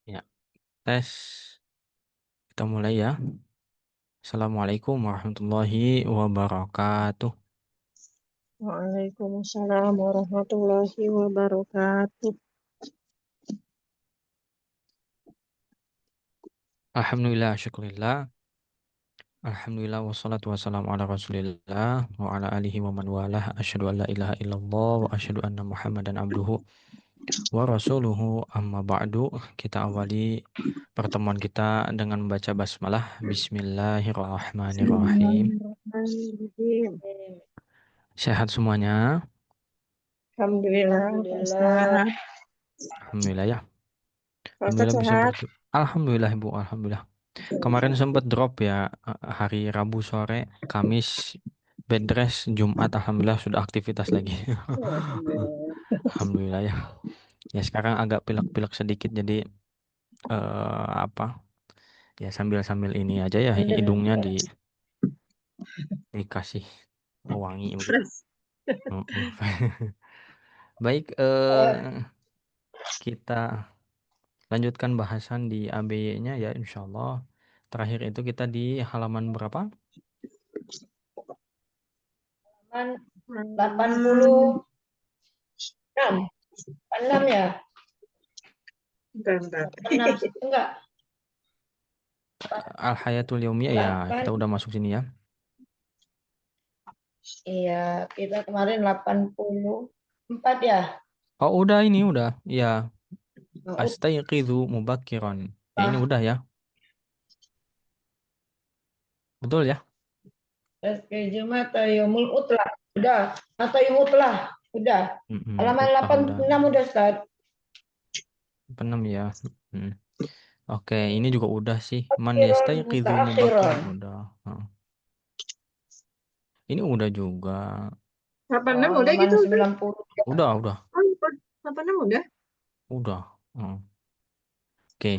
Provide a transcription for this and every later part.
Ya, tes. Kita mulai ya. Assalamualaikum warahmatullahi wabarakatuh. Waalaikumsalam warahmatullahi wabarakatuh. Alhamdulillah, syukurillah. Alhamdulillah, wassalatu wassalamu ala rasulillah wa ala alihi wa man walah. Asyhadu an la ilaha illallah wa asyhadu anna muhammadan abduhu wa rasuluhu amma ba'du. Kita awali pertemuan kita dengan membaca basmalah. Bismillahirrahmanirrahim. Bismillahirrahmanirrahim. Sehat semuanya? Alhamdulillah, Pak Ustaz. Alhamdulillah ya. Pak Ustaz Alhamdulillah bisa sehat? Alhamdulillah Ibu, alhamdulillah. Kemarin sempat drop ya, hari Rabu sore, Kamis bed rest, Jumat alhamdulillah sudah aktivitas lagi. Alhamdulillah ya. Ya sekarang agak pilek-pilek sedikit jadi apa? Ya sambil-sambil ini aja ya, hidungnya dikasih pewangi begitu. Fresh. Mm-mm. Baik, kita lanjutkan bahasan di ABY-nya ya insyaallah. Terakhir itu kita di halaman berapa? Hmm. 86 enam ya? Bentar. 6 enggak, Al-Hayatul Yaumiyah ya, kita 8. udah masuk sini ya. Iya, kita kemarin 84 ya. Oh, udah ini udah. Ya, Oh, astayqidhu mubakkiran. Ya ini udah ya. Betul ya? terus ke Jumat Tayyumul Utlah. Udah, Tayyumul Utlah. Udah. Halaman Utlah udah. 86 udah start. 6 ya. Mm. Oke, ini juga udah sih. Man Akhiron yastayqidhu mutaakhiron. mubakkiran udah. Heeh. Ini udah juga. 86 udah Halaman gitu. 90. Udah. Oh, 86 udah. Udah. Heeh. Oke.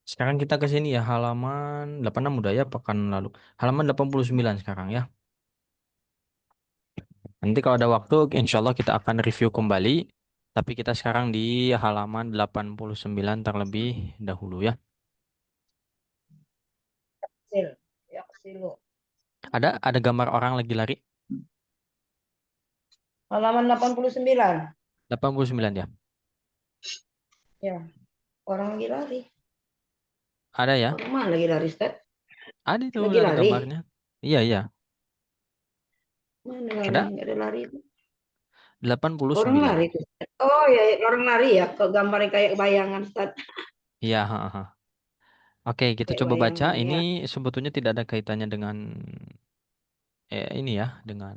Sekarang kita ke sini ya, halaman 86 udah ya pekan lalu. Halaman 89 sekarang ya. Nanti kalau ada waktu, insya Allah kita akan review kembali. Tapi kita sekarang di halaman 89 terlebih dahulu ya. Sil. Ya, silu. Ada gambar orang lagi lari? Halaman 89. 89 ya. Ya, orang lagi lari. Ada ya? Orang mana lagi lari, Ustaz? Ada itu Lagi ada lari. gambarnya. Iya. Mana lari? Ada Enggak ada lari itu. 89. Orang lari itu. Oh ya, orang lari ya. Kok gambarnya kayak bayangan, Ustaz. Iya, Oke, kita Kayak coba baca. bayangan Ini ya. sebetulnya tidak ada kaitannya dengan ini ya, dengan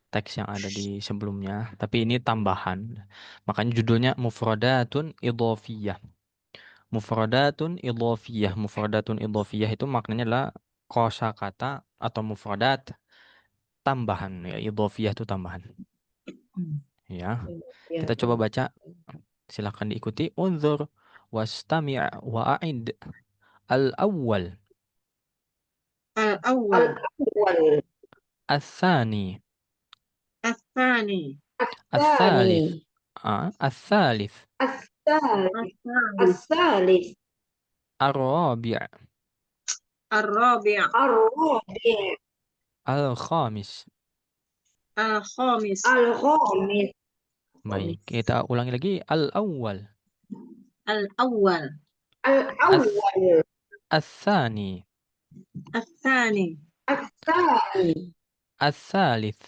teks yang ada di sebelumnya, tapi ini tambahan. Makanya judulnya Mufradatun Idhofiyah. Mufradatun idhofiyah itu maknanya adalah kosakata atau mufradat tambahan ya, idhofiyah itu tambahan. Ya, Ya, kita coba baca. Silakan diikuti. Unzur wastami' wa'id. Al-awwal, Al-awwal. Al-awwal. al-thani, Al-thani. al-thalith, As-sani. al-thalith, As-salis. Al-thalith. As-salis. ar-rabi', Ar-rabi'. Ar-rabi'. al-khamis. Al-khamis. Al-khamis. Baik, kita ulangi lagi. Al-awwal, Al-awwal. Al-awwal. al-thani, Al-thani. As-sani. al-thalith,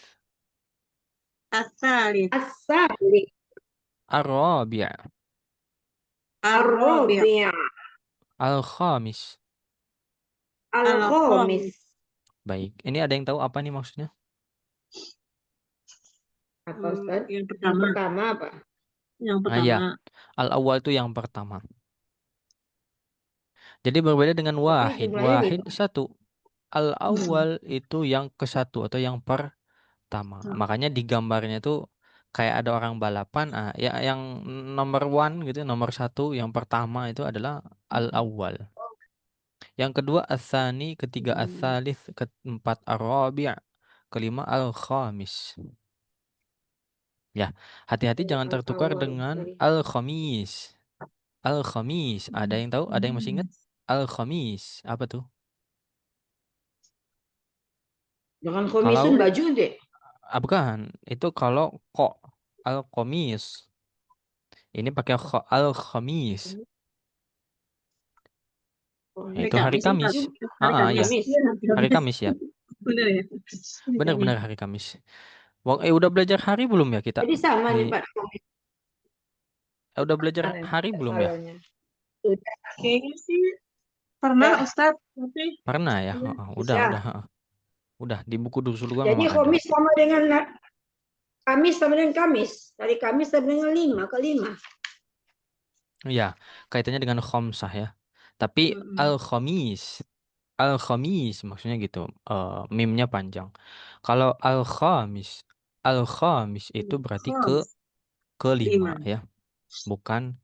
Al-thalith. As-salis. ar-rabi', Ar-rabi'. Ar-rabi'. al-khamis. Al-khamis. Baik, ini ada yang tahu apa nih maksudnya? Apa, Ustaz? Yang Yang pertama. pertama apa? Yang Ah ya, pertama. al-awwal itu yang pertama. Jadi berbeda dengan Tapi wahid. jumlahnya Wahid lima. satu. Al-awwal itu yang ke satu atau yang pertama. Makanya di gambarnya itu kayak ada orang balapan. Ya yang nomor one gitu, nomor satu, yang pertama itu adalah al-awwal. Yang kedua as-tsani, ketiga as-tsalits, keempat ar-rabi', kelima al-khamis. Ya, hati-hati jangan tertukar Al-awwal. dengan Sorry. al-khamis. Al-Khamis. Ada yang tahu? Ada yang masih ingat? Al-Khamis. Apa tuh? Dengan Kalau komisun baju deh. bukan, itu kalau kok Al-Khamis. Ini pakai Al-Khamis. Hari Itu hari Kamis, Ustaz. Kamis. Hari Ya. Kamis. Iya, Hari Kamis ya. Benar ya? Benar-benar hari Kamis. Udah belajar hari belum ya kita? Jadi sama nih Pak. Udah belajar hari belum ya? Salahnya. Udah. Kayaknya sih pernah, Ustaz. Tapi Pernah ya? Udah. Udah di buku Dursul juga Jadi memang ada. Kamis sama dengan Kamis sama dengan Kamis. Hari Kamis sama dengan 5 ke 5. Iya, kaitannya dengan khomsah ya. Tapi Al-Khamis maksudnya gitu. Mimnya panjang. Kalau Al-Khamis itu berarti kelima ya. Bukan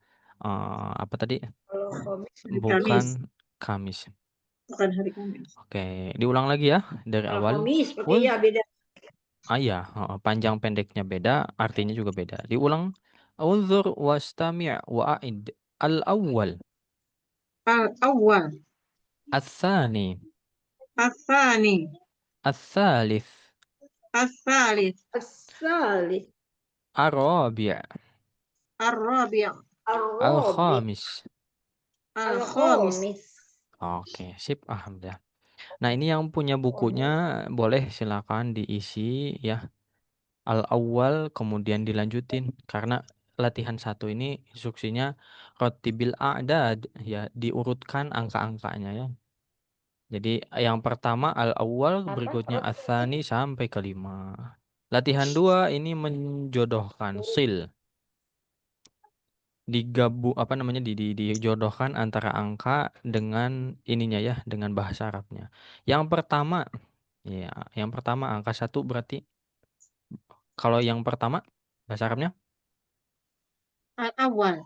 apa tadi? Kalau Kamis Bukan Kamis. bukan hari Kamis. Oke, diulang lagi ya dari kalau awal. Kamis pakai ya beda. Iya, panjang pendeknya beda, artinya juga beda. Diulang. Unzur wastami' wa'id. Al-awwal, Al-awwal. al-thani, Al-thani. al-thalith, Al-thalith. Asalis. ar-rabi', Ar-rabi'. Arabi. al-khamis. Al-khamis. Oke, sip, alhamdulillah. Nah, ini yang punya bukunya boleh silakan diisi ya. Al-awwal kemudian dilanjutin karena latihan 1 ini instruksinya rattibil a'dad ya, diurutkan angka-angkanya ya. Jadi yang pertama al-awwal, berikutnya ats-tsani sampai ke 5. Latihan 2 ini menjodohkan sil. Dijodohkan antara angka dengan ininya ya, dengan bahasa Arabnya. Yang pertama angka 1 berarti kalau yang pertama bahasa Arabnya, Al-awwal.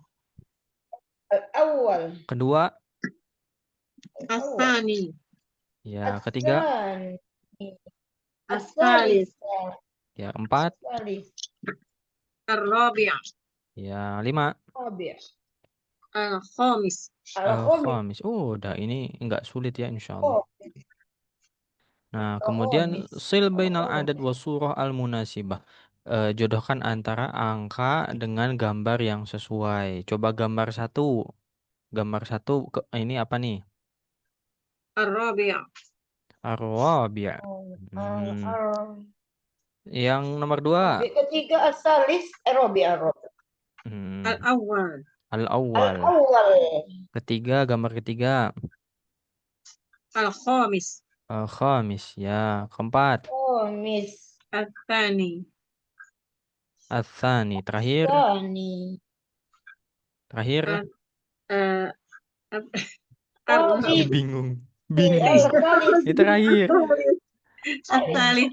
Al-awwal. kedua Al-thani. ya, ketiga Al-thalith. ya, 4 Ar-rabi'. ya, 5 Al-khamis. al-khamis. Udah ini enggak sulit ya insyaallah. Nah, kemudian sil bainal adad wa surah al-munasibah. Jodohkan antara angka dengan gambar yang sesuai. Coba gambar 1. Gambar 1 ini apa nih? Ar-rabi'. Ar-rabi'. Yang nomor 2. Ketiga asalis Arabi. Al-awwal. Al-awwal. Al-awwal. Ketiga, gambar ketiga. Al-khamis. Al-khamis ya. Keempat. Khamis. Al-thani. Ats-tsani. Terakhir. Ar- Bingung. Ini terakhir. Al-thalith.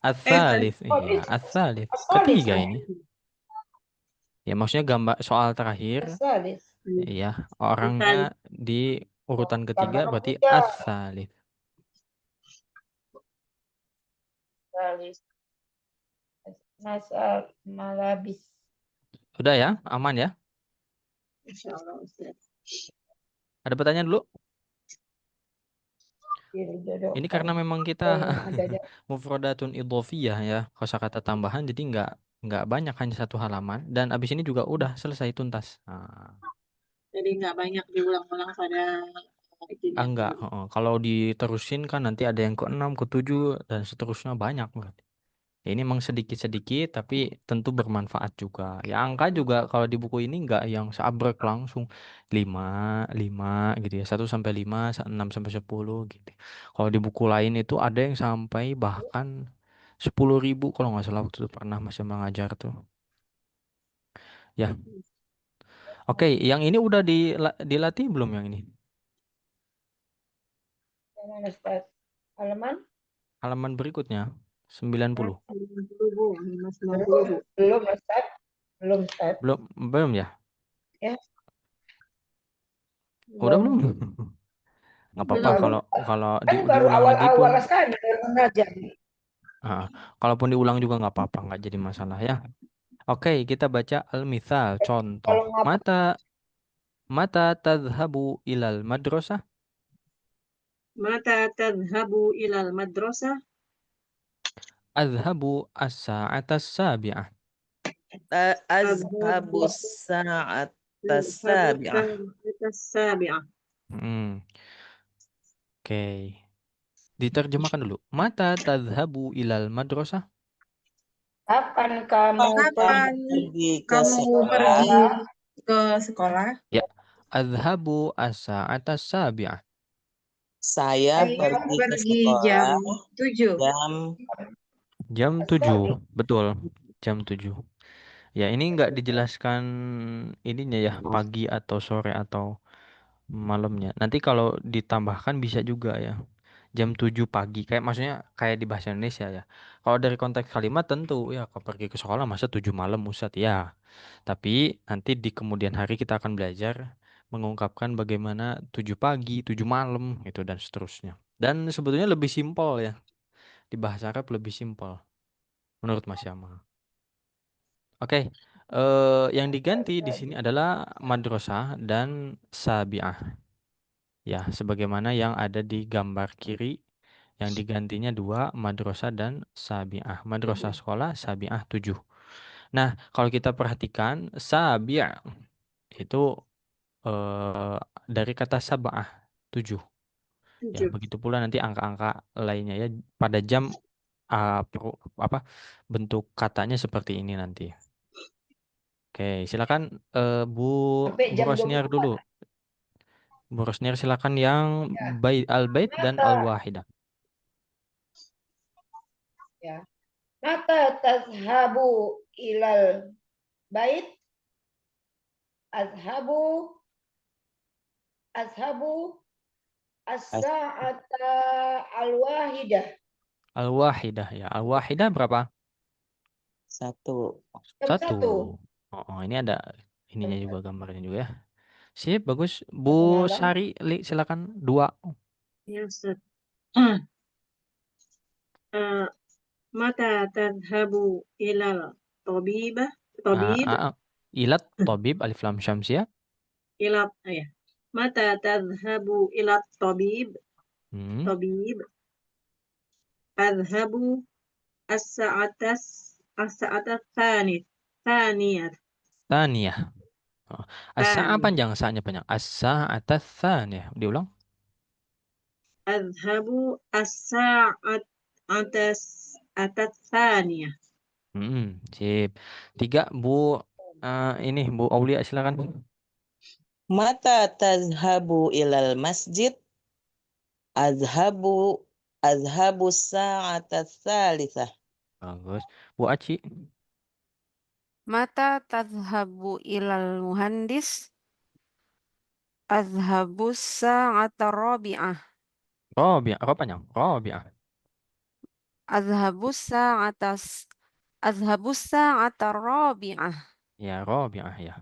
Ats-tsalits. Iya, ats-tsalits. Ketiga ini. Ya, maksudnya gambar soal terakhir. Iya, orangnya di urutan ketiga berarti ats-tsalits. Malabis. Udah ya, aman ya? Insyaallah, Ustaz. Ada pertanyaan dulu? Ini karena memang kita mufradatun idhofiyah ya, kosakata tambahan, jadi nggak banyak, hanya 1 halaman, dan abis ini juga udah selesai tuntas. Jadi nggak banyak diulang-ulang pada Enggak. Kalau diterusin kan nanti ada yang ke-6, ke-7 dan seterusnya, banyak berarti. Ya, ini memang sedikit-sedikit tapi tentu bermanfaat juga. Ya, angka juga kalau di buku ini enggak yang seabrek langsung 5 5 gitu ya. 1 sampai 5, 6 sampai 10 gitu. Kalau di buku lain itu ada yang sampai bahkan 10.000 kalau nggak salah, waktu itu pernah masih mengajar tuh. Ya. Oke, yang ini udah dilatih belum yang ini? Halaman berikutnya 90. Belum ya? Ya. Udah belum? Nggak apa-apa kalau baru diulang lagi pun. awal-awal saya mengajar. Kalaupun diulang juga nggak apa-apa, nggak jadi masalah ya. Oke, kita baca al-mithal, contoh. Mata Mata tadhhabu ilal madrasah? Mata tadhhabu ilal madrasah? Adhhabu as-sa'ata as-sabi'ah. أذهب Adhhabu الساعة Adhhabu السابعة. sa'ata sabi'ah. Hmm, Oke. Diterjemahkan dulu. Mata tadhhabu ilal madrasah? Kapan kamu Kapan Pergi ke kamu sekolah. pergi ke sekolah? Ya. Adhhabu as-sa'ata as-sabi'ah. Saya Saya pergi ke Pergi jam sekolah 7. jam Jam 7. Betul. Jam 7. Ya, ini nggak dijelaskan ininya ya, pagi atau sore atau malamnya. Nanti kalau ditambahkan bisa juga ya. Jam 7 pagi. Kayak maksudnya kayak di bahasa Indonesia ya. Kalau dari konteks kalimat tentu ya kalau pergi ke sekolah masa 7 malam Ustadz ya. Tapi nanti di kemudian hari kita akan belajar mengungkapkan bagaimana 7 pagi, 7 malam gitu dan seterusnya. Dan sebetulnya lebih simpel ya. Di bahasa Arab lebih simpel menurut Mas Yamal. Oke, yang diganti di sini adalah madrasah dan sabiah. Ya, sebagaimana yang ada di gambar kiri, yang digantinya dua, madrasah dan sabiah. Madrasah sekolah, sabiah 7. Nah, kalau kita perhatikan, sabiah itu eh, dari kata sabah, 7. Ya, 7. begitu pula nanti angka-angka lainnya ya pada jam apa bentuk katanya seperti ini nanti. Oke, silakan Bu sampai Bu jam Rosniar 24. dulu. Bu Rosniar silakan yang Ya. al-bait dan Mata, al-wahidah. ya. Mata tazhabu ilal bait? Azhabu azhabu as-sa'ata al-wahidah. Al-wahidah ya. Al-wahidah berapa? satu. Jam Satu. 1. Ini ada ininya juga gambarnya juga ya. Sip, bagus. Bu Satu malam. Sari, silakan 2. Ya, Ustaz. Mata tadhhabu ilal tabibah? Tabib? Ilat tabib alif lam syamsiah. Ilat, ya. Mata tadhhabu ilat tabib? Hmm. Tabib. Adhhabu as-sa'atas as-sa'atas thaniyah. Taniyah. Oh. As-sa'a Thaniyah. panjang, sa'nya panjang. As-sa'atas tsaniyah. Diulang. Adhhabu as-sa'atas atas thaniyah. Sip. 3, Bu ini Bu Aulia silakan. Mata tazhabu ilal masjid? Azhabu azhabu sa'ata tsalitsah. Bagus. Bu Aci. Mata tadhhabu ilal muhandis? Adhhabu sa'ata rabi'ah. Robiah. Apa panjang? Robiah. Adhhabu sa'ata rabi'ah. Ya, Robiah ya.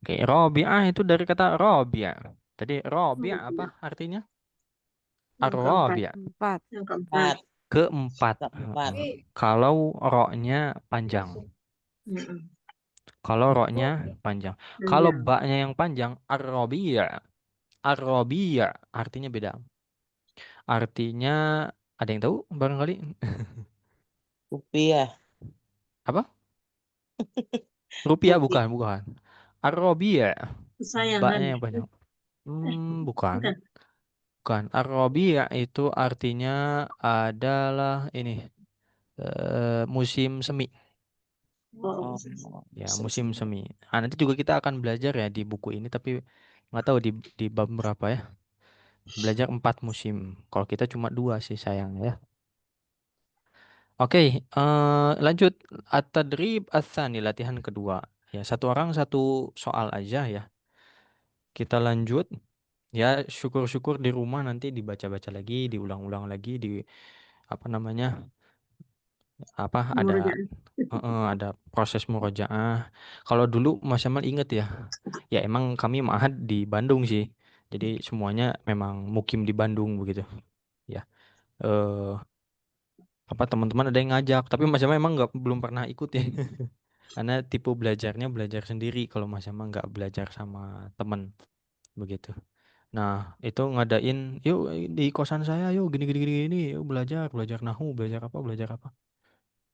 Oke, Robiah itu dari kata Robiah. Tadi Robiah apa artinya? Yang keempat. Ar-Robiah. 4. Yang keempat. Empat. Keempat. Keempat. Kalau roknya panjang. Mm-mm. Kalau roknya panjang. Kalau Panjang. baknya yang panjang, Ar-Robiah. Ar-Robiah artinya beda. Artinya ada yang tahu barangkali? Rupiah. Apa? Rupiah Rupiah. bukan. Ar-Robiah. Kesayangan. Baknya yang panjang. Bukan. Bukan. Bukan. Ar-Robiah itu artinya adalah ini musim semi. Oh. Ya, musim semi. Nanti juga kita akan belajar ya di buku ini, tapi nggak tahu di bab berapa ya. Belajar 4 musim. Kalau kita cuma 2 sih sayang ya. Oke, lanjut. At-tadrib ats-tsani, latihan kedua. Ya, satu orang satu soal aja ya. Kita lanjut. Ya, syukur-syukur di rumah nanti dibaca-baca lagi, diulang-ulang lagi, di apa namanya? Ada Murojaah. ada proses murojaah. Kalau dulu Mas Yamal inget ya, ya emang kami ma'had di Bandung sih. Jadi semuanya memang mukim di Bandung begitu. Ya, eh apa teman-teman ada yang ngajak, tapi Mas Yamal emang nggak belum pernah ikut ya. Karena tipe belajarnya belajar sendiri kalau Mas Yamal nggak belajar sama teman. begitu. Nah, itu ngadain, yuk di kosan saya, yuk gini gini gini gini, yuk belajar nahu, belajar apa.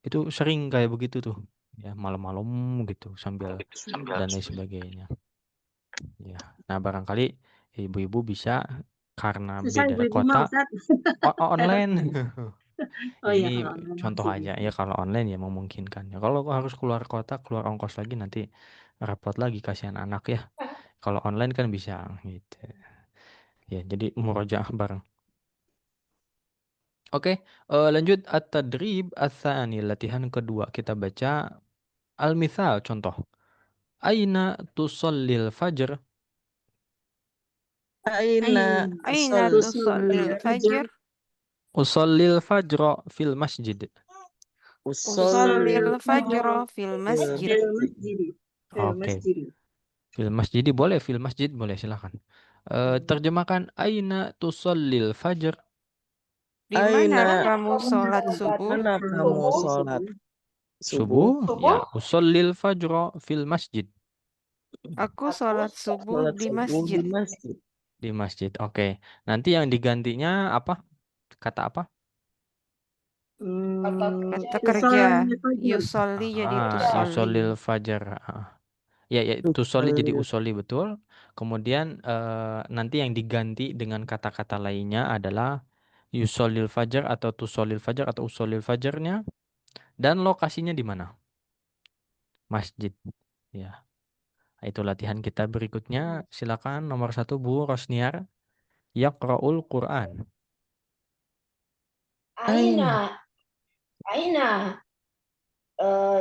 Itu sering kayak begitu tuh. Ya, malam-malam gitu sambil dan lain sebagainya. Ya. Nah, barangkali ibu-ibu bisa karena Susah beda ibu-ibu mah kota Ustaz. online. Oh iya, Ini kalau online contoh masih aja bisa. ya, kalau online ya memungkinkan. Ya, kalau harus keluar kota, keluar ongkos lagi nanti repot lagi, kasihan anak ya. Kalau online kan bisa gitu. Ya, jadi murojaah bareng. Oke, lanjut at-tadrib ats-tsani, latihan kedua. Kita baca al-mithal, contoh. Aina tusallil fajr? Aina Aina tusol tusallil Fajar. fajr? Usallil fajra fil masjid. usol Usallil fajra fil fil masjid. Fil masjid. masjid. Fil Oke, masjid. fil masjid boleh, fil masjid boleh, silakan. Terjemahkan aina tusallil fajr? Di mana Aina kamu sholat subuh? mana kamu sholat subuh? Subuh? Ya, usallil fajra fil masjid. Aku sholat subuh Sholat di subuh masjid. di masjid. Di masjid. Oke. Nanti yang digantinya apa? Kata apa? Kata kerja. Usolli fajar. Yusolli jadi tusolli. Yusallil fajar. Ya, tusoli jadi Tusol usoli, betul. Kemudian nanti yang diganti dengan kata-kata lainnya adalah yusallil fajar atau tusolil fajar atau usolil fajarnya, dan lokasinya di mana? Masjid. Ya. Itu latihan kita berikutnya. Silakan nomor 1 Bu Rosniar. Yaqra'ul Quran. Aina aina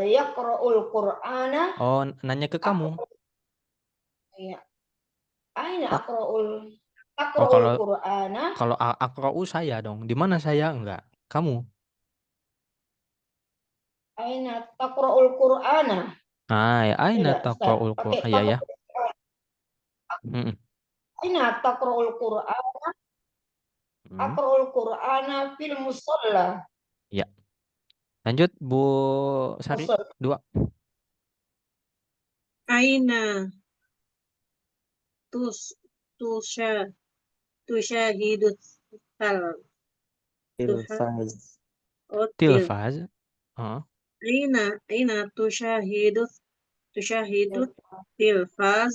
yaqra'ul Qur'ana. Oh, nanya ke kamu. Ya. Aina Tak. aqra'ul Oh, aqra'ul Qur'ana. kalau aqra'u saya dong. Di mana saya? Enggak. Kamu. Aina taqra'ul Qur'ana. Aina Tidak, Ustaz. taqra'ul Pakai Quran. Ya, ya. Mm-mm. aina taqra'ul Qur'an. Mm. Aqra'ul Qur'ana fil musalla. Ya. Lanjut Bu Sari. Musalla. 2. Aina tus tusha tushahidu tal Ilfaz. otil. Tilfaz. Heeh. Aina tushahidu tilfaz.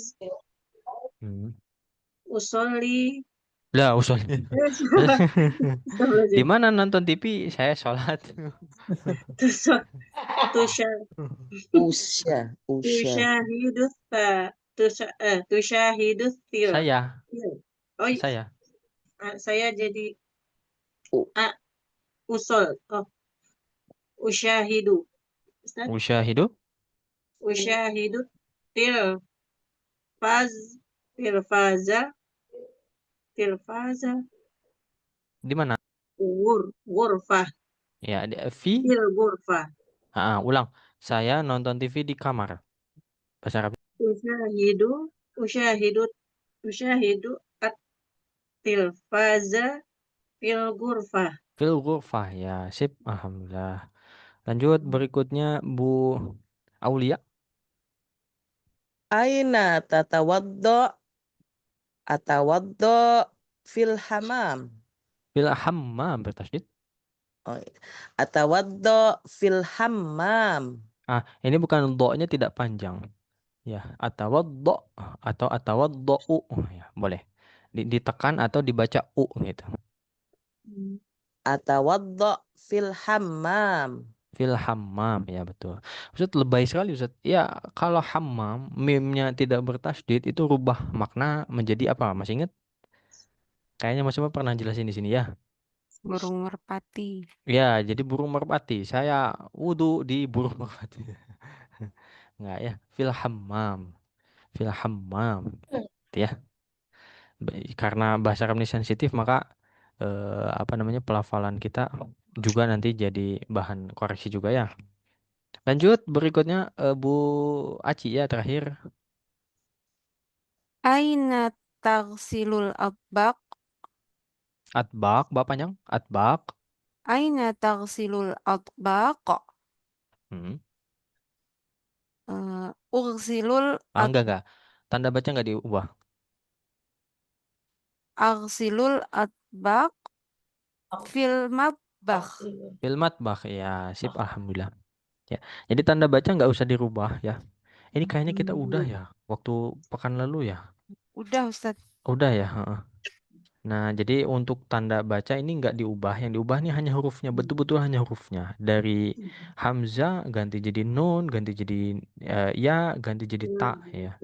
Hmm. Usolli. Lah, usul. Di Astagfirullahaladzim. mana nonton TV? Saya sholat. Tusha- tusha- Usya. Tushahidu tushahidu til. Saya. Oh, Saya. saya jadi U- usol. Oh, usyahidu. Ustaz? Usyahidu. Usyahidu tilfaz tilfaza tilfaza Di mana? ghurfah Ya, fi. ghurfah. Ulang. Saya nonton TV di kamar. Bahasa Arab. Usyahidu usyahidu usyahidu at tilfaza fil ghurfah. Fil ghurfah. Ya, sip. Alhamdulillah. Lanjut berikutnya Bu Aulia. Aina atawaddo fil hamam. Fil hammam bertasydid. Oh, atawaddo fil hammam. Ini bukan do-nya tidak panjang. Ya, atawaddo atau atawaddou. Ya, boleh. Ditekan atau dibaca u gitu. Atawaddo fil hammam. Fil hammam, ya betul. Ustaz, lebay sekali Ustaz. Ya, kalau hammam mimnya tidak bertasydid itu rubah makna menjadi apa? Masih ingat? Kayaknya Mas Umar pernah jelasin di sini ya. Burung merpati. Ya, jadi burung merpati. Saya wudu di burung merpati. Enggak ya. Fil hammam. Fil hammam. Gitu ya. Karena bahasa Arab ini sensitif, maka apa namanya, pelafalan kita juga nanti jadi bahan koreksi juga ya. Lanjut berikutnya Bu Aci ya, terakhir. Aina tagsilul atbaq? Atbak, Bapak panjang. Atbak. Aina tagsilul atbaq? Hmm. Ursilul Enggak. Tanda baca enggak diubah. Agsilul atbaq fil matbakh. Fil matbakh, ya, sip, alhamdulillah. Ya, jadi tanda baca nggak usah dirubah ya. Ini kayaknya kita udah ya, waktu pekan lalu ya. Udah Ustaz. Udah ya, heeh. Nah, jadi untuk tanda baca ini nggak diubah, yang diubah ini hanya hurufnya, betul-betul hanya hurufnya. Dari hamzah ganti jadi nun, ganti jadi ya, ganti jadi ta ya.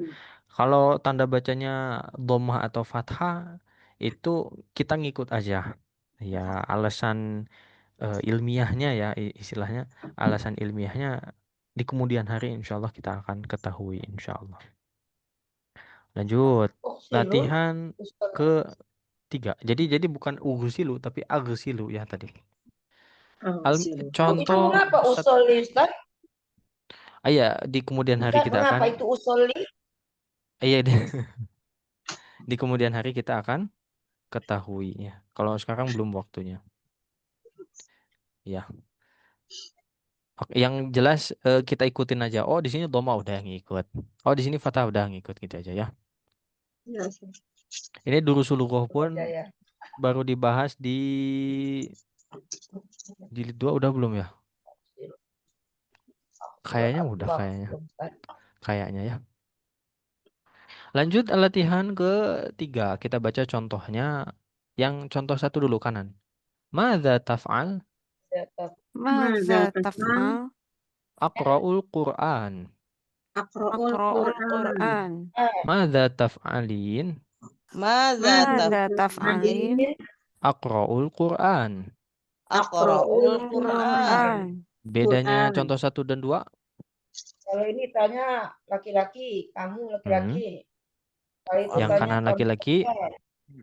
Kalau tanda bacanya dhammah atau fathah itu kita ngikut aja. Ya, alasan ilmiahnya ya, istilahnya alasan ilmiahnya di kemudian hari insya Allah kita akan ketahui insya Allah. Lanjut, latihan ke-3. Jadi bukan ughsilu tapi aghsilu ya tadi. Itu Contoh kenapa usoli, Ustaz? ya, di kemudian hari Ustaz, kita mengapa akan itu usoli? iya di kemudian hari kita akan ketahui ya. Kalau sekarang belum waktunya. Ya. Oke, yang jelas kita ikutin aja. Oh, di sini dhamma udah yang ikut. Oh, di sini fathah udah ngikut gitu aja ya. Ini durusul lugah pun Ya. baru dibahas di jilid 2 udah belum ya? Kayaknya udah kayaknya ya. Lanjut latihan ke-3. Kita baca contohnya. Yang contoh 1 dulu kanan. Madza taf'al? Madza taf'al? Aqra'ul Qur'an. Aqra'ul Aqra'ul Qur'an. Qur'an. Madza taf'alin? Madza taf'alin? Aqra'ul Qur'an. Aqra'ul Qur'an. Bedanya contoh 1 dan 2? Kalau ini tanya laki-laki, kamu laki-laki. Kalau itu Yang tanya kanan laki-laki,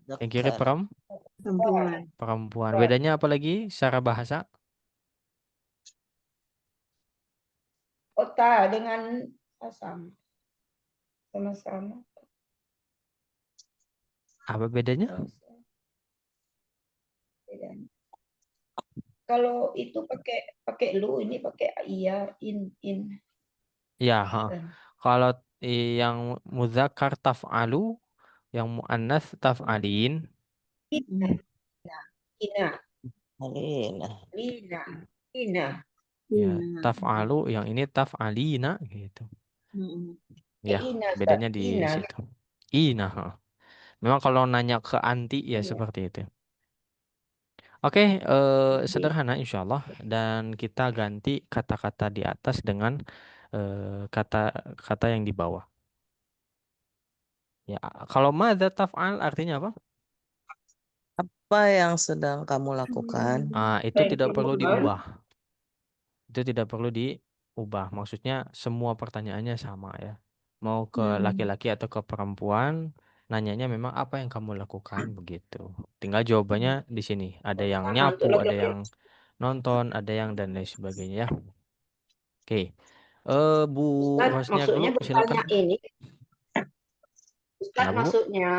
yang kiri perempuan. perempuan. Bedanya apa lagi secara bahasa? Kota dengan sama-sama. Apa bedanya? Kalau itu pakai lu, ini pakai iya, in. Ya, kalau yang muzakkar taf'alu, yang muannats taf'alin. Ina. Ya, taf'alu, yang ini taf'alina gitu. Ya, bedanya di situ. Ina. Memang kalau nanya ke anti ya seperti itu. Oke, sederhana insya Allah, dan kita ganti kata-kata di atas dengan kata-kata yang di bawah. Ya, kalau madza taf'al artinya apa? Apa yang sedang kamu lakukan? Itu tidak perlu diubah. Itu tidak perlu diubah. Maksudnya semua pertanyaannya sama ya. Mau ke laki-laki atau ke perempuan, nanyanya memang apa yang kamu lakukan begitu. Tinggal jawabannya di sini. Ada yang nyapu, ada yang nonton, ada yang dan lain sebagainya ya. Oke. Bu Ustaz, Rosnia maksudnya dulu silakan. bertanya ini. Ustaz, maksudnya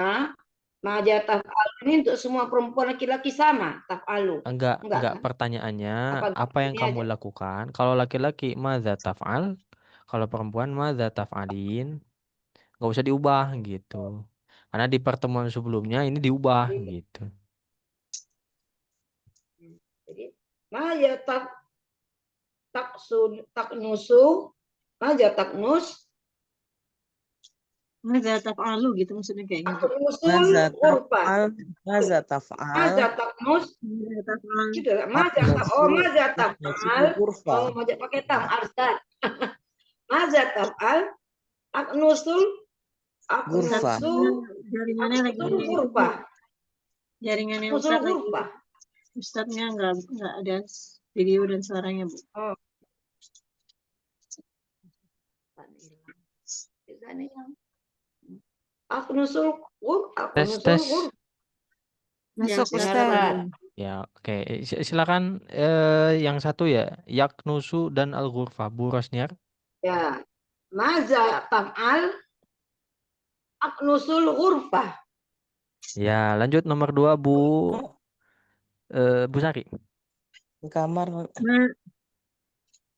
maja taf'al ini untuk semua perempuan laki-laki sama taf'alu. Enggak kan? Pertanyaannya apa yang kamu lakukan? Kalau laki-laki madza taf'al, kalau perempuan madza taf'alin. Enggak usah diubah gitu. Karena di pertemuan sebelumnya ini diubah gitu. Jadi maja taknusu, maja taknus. Maza taf'alu gitu maksudnya kayak gitu. Maza taf'al, maza taf'al. Maza taknus. Gitu lah. Maza taf'al. Oh, maja pakai tam arsad. Maza taf'al. Aknusul. Jaringannya lagi Ghurfah. Jaringannya Ustaz lagi. Ustaznya nggak ada video dan suaranya, Bu. Oh. Aknusul Tes. Masuk Ustaz. Ya, oke. Silakan yang satu ya, yaknusu dan al-ghurfah. Bu Rosniar. Ya. Maza taf'al aknusul ghurfah. Ya, lanjut nomor 2 Bu Sari. Kamar.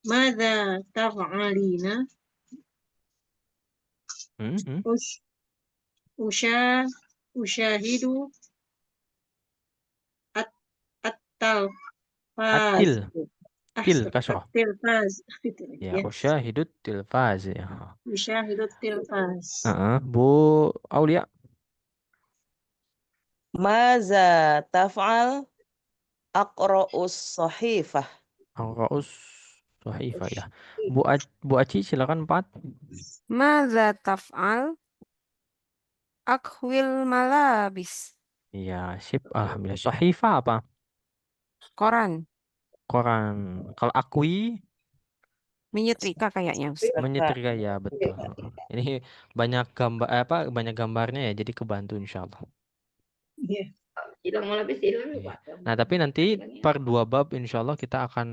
Maza taf'alina? Ushahidu Talfaz. Atil. Til Ahsan. kasroh. Tilfaz. Ya, Ya. usyahidut tilfaz ya. Musyahidut tilfaz. Bu Aulia. Maza taf'al? Aqra'us sahifah. Al-Raus Sahifah ya. Bu Aci silakan 4. Maza taf'al? Akhwil malabis. Iya, sip. Alhamdulillah. Sahifah apa? Koran. Koran. Kalau akui Menyetrika kayaknya, Ustaz. menyetrika ya, betul. Ini banyak gambar banyak gambarnya ya, jadi kebantu insyaallah. Iya. Hilang malah habis hilang. Iya. Nah, tapi nanti per 2 bab insyaallah kita akan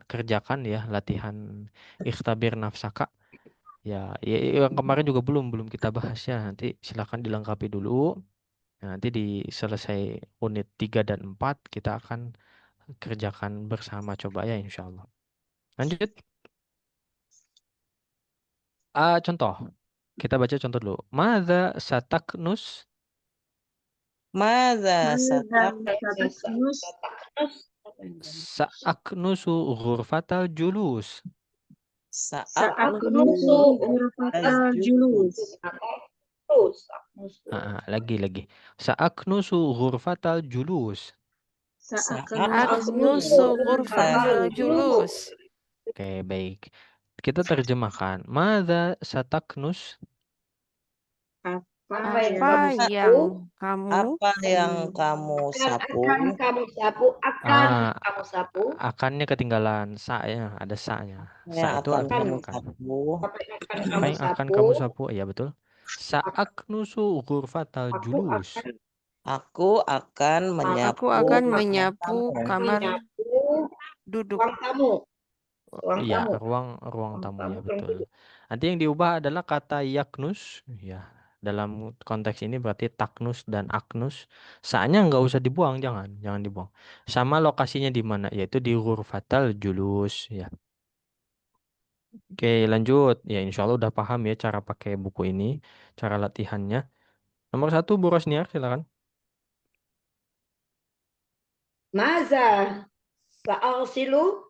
kerjakan ya latihan ikhtabir nafsaka. Ya, yang kemarin juga belum kita bahas ya. Nanti silakan dilengkapi dulu. Nah, nanti di selesai unit 3 dan 4 kita akan kerjakan bersama coba ya insyaallah. Lanjut. Contoh. Kita baca contoh dulu. Madza sataknus? Maza Sataknus. Sa'aknusu ghurfatal julus. Sa'aknusu ghurfatal julus. Lagi. Sa'aknusu ghurfatal julus. Aknusu ghurfatal julus. Oke, baik. Kita terjemahkan. Madza sataknus? Apa yang kamu sapu? Kamu sapu. Akannya ketinggalan. Sa-nya, ada sa-nya. Sa itu Akan artinya kamu akan. sapu. Apa yang akan kamu sapu? Iya, betul. Sa'aknusu ghurfatal julus. Aku akan menyapu kamar duduk. Ruang tamu. Iya, ruang tamu ya, betul. Nanti yang diubah adalah kata yaknus ya. Dalam konteks ini berarti taknus dan aknus. Sa-nya nggak usah dibuang, jangan dibuang. Sama lokasinya di mana, yaitu di ghurfatal julus ya. Oke, lanjut. Ya, insya Allah udah paham ya cara pakai buku ini, cara latihannya. Nomor 1, Bu Rosniar, silakan. Maza. Sa'arsilu.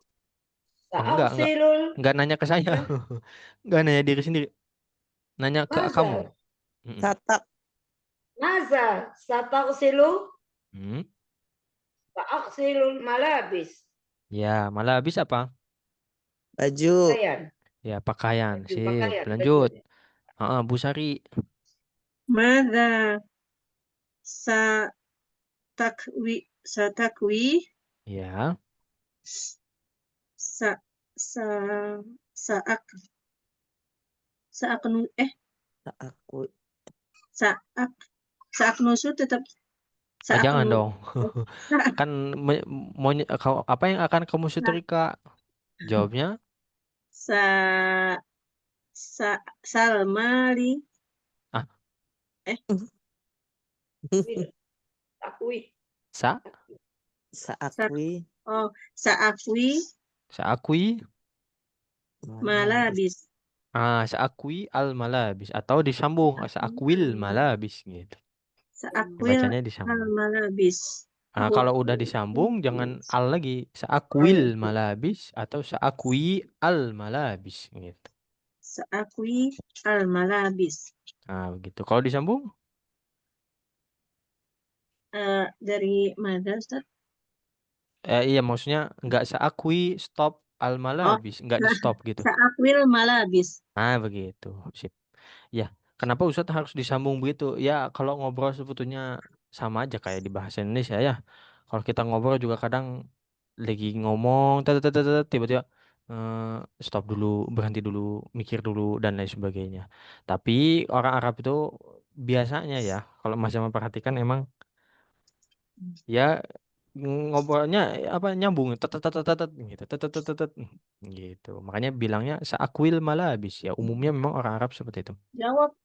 Enggak nanya ke saya. Enggak nanya diri sendiri. Nanya ke Maza. kamu. Satak. Maza. Satarsilu. Hmm. Sa'arsilul malabis. Ya, malah habis apa? Baju. Ya, pakaian. Baju, Sip, pakaian, lanjut. baju. Bu Sari. Madza satakwi? Ya. Saaknusu tetap Jangan dong. Kan apa yang akan kamu setrika? Jawabnya? Salmali. Akui. Saakwi malabis. Saakwi al malabis atau disambung saakwil malabis gitu. Bacanya disambung. Al malabis. Kalau udah disambung jangan al lagi. Saakwil malabis atau saakwi al malabis gitu. Saakwi al malabis. Begitu. Kalau disambung? Dari mana, Ustaz? Iya, maksudnya nggak saakwi stop al malabis, nggak di stop gitu. Saakwil malabis. Begitu. Sip. Ya, kenapa Ustadz harus disambung begitu? Ya, kalau ngobrol sebetulnya sama aja kayak di bahasa Indonesia ya. Kalau kita ngobrol juga kadang lagi ngomong, tiba-tiba stop dulu, berhenti dulu, mikir dulu dan lain sebagainya. Tapi orang Arab itu biasanya ya, kalau Mas Jamal perhatikan emang ya ngobrolnya nyambung gitu. Makanya bilangnya saakwil malabis ya. Umumnya memang orang Arab seperti itu. Jawab.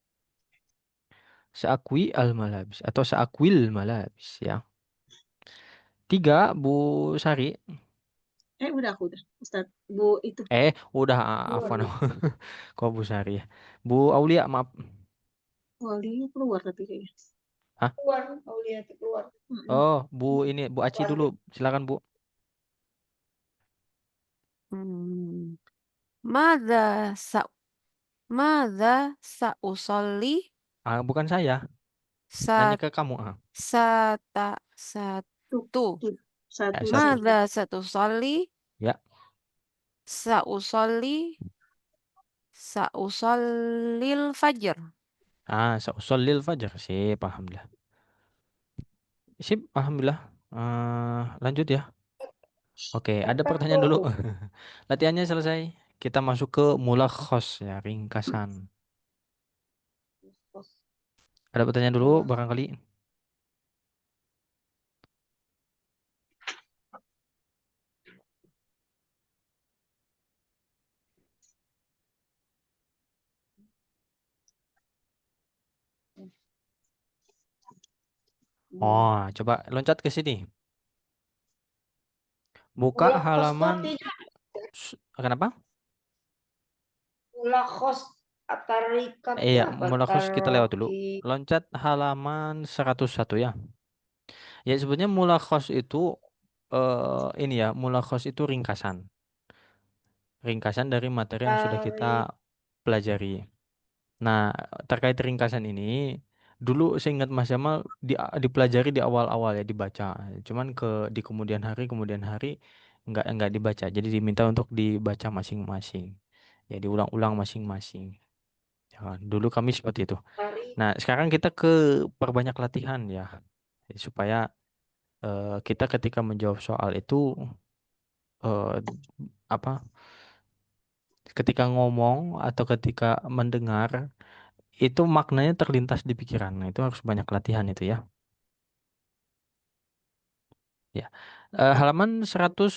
Saakwi al malabis atau saakwil malabis ya. 3, Bu Sari. Udah Ustaz. Bu itu. Udah afwan. Kok Bu Sari ya. Bu Aulia, maaf. Walinya keluar tapi kayaknya. Hah? Keluar, Aulia itu keluar. Oh, Bu Aci dulu. Silakan, Bu. Hmm. Mada sa usolli Bukan saya. Nanya ke kamu. satu Satu. Mada usolli Ya. Sa'usallil fajr. Sa'usallil fajar. Sip, alhamdulillah. Sip, alhamdulillah. Lanjut ya. Oke, ada pertanyaan dulu. Latihannya selesai. Kita masuk ke mulakhos ya, ringkasan. Ada pertanyaan dulu barangkali. Oh, coba loncat ke sini. Buka Mulakhos halaman. tidak. Kenapa? Mulakhos atarikat Iya, apa? mulakhos kita lewat dulu. Taroki. Loncat halaman 101 ya. Ya sebenarnya mulakhos itu ini ya, mulakhos itu ringkasan. Ringkasan dari materi yang sudah kita pelajari. Nah, terkait ringkasan ini, dulu saya ingat Mas Jamal dipelajari di awal-awal ya, dibaca. Cuman di kemudian hari nggak dibaca. Jadi diminta untuk dibaca masing-masing. Ya, diulang-ulang masing-masing. Ya, dulu kami seperti itu. Nah, sekarang kita ke perbanyak latihan ya, supaya kita ketika menjawab soal itu eh, apa? Ketika ngomong atau ketika mendengar itu maknanya terlintas di pikiran. Nah, itu harus banyak latihan itu ya. Ya. Halaman 101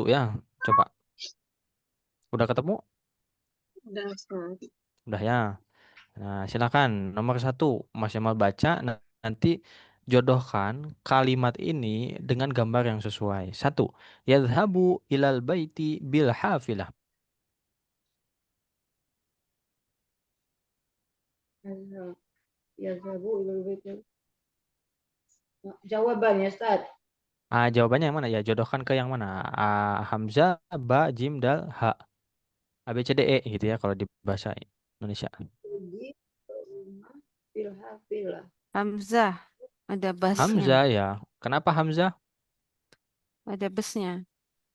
ya. Coba. Udah ketemu? Udah ya. Nah, silakan nomor 1 Mas Jamal baca. Nanti jodohkan kalimat ini dengan gambar yang sesuai. 1. Yadhabu ilal baiti bil hafilah. Jawabannya, Ustaz. Jawabannya yang mana ya? Jodohkan ke yang mana? Hamzah, ba, jim, dal, ha. A, B, C, D, E gitu ya kalau di bahasa Indonesia. Hamzah. Ada basnya. Hamzah ya. Kenapa Hamzah? Ada basnya.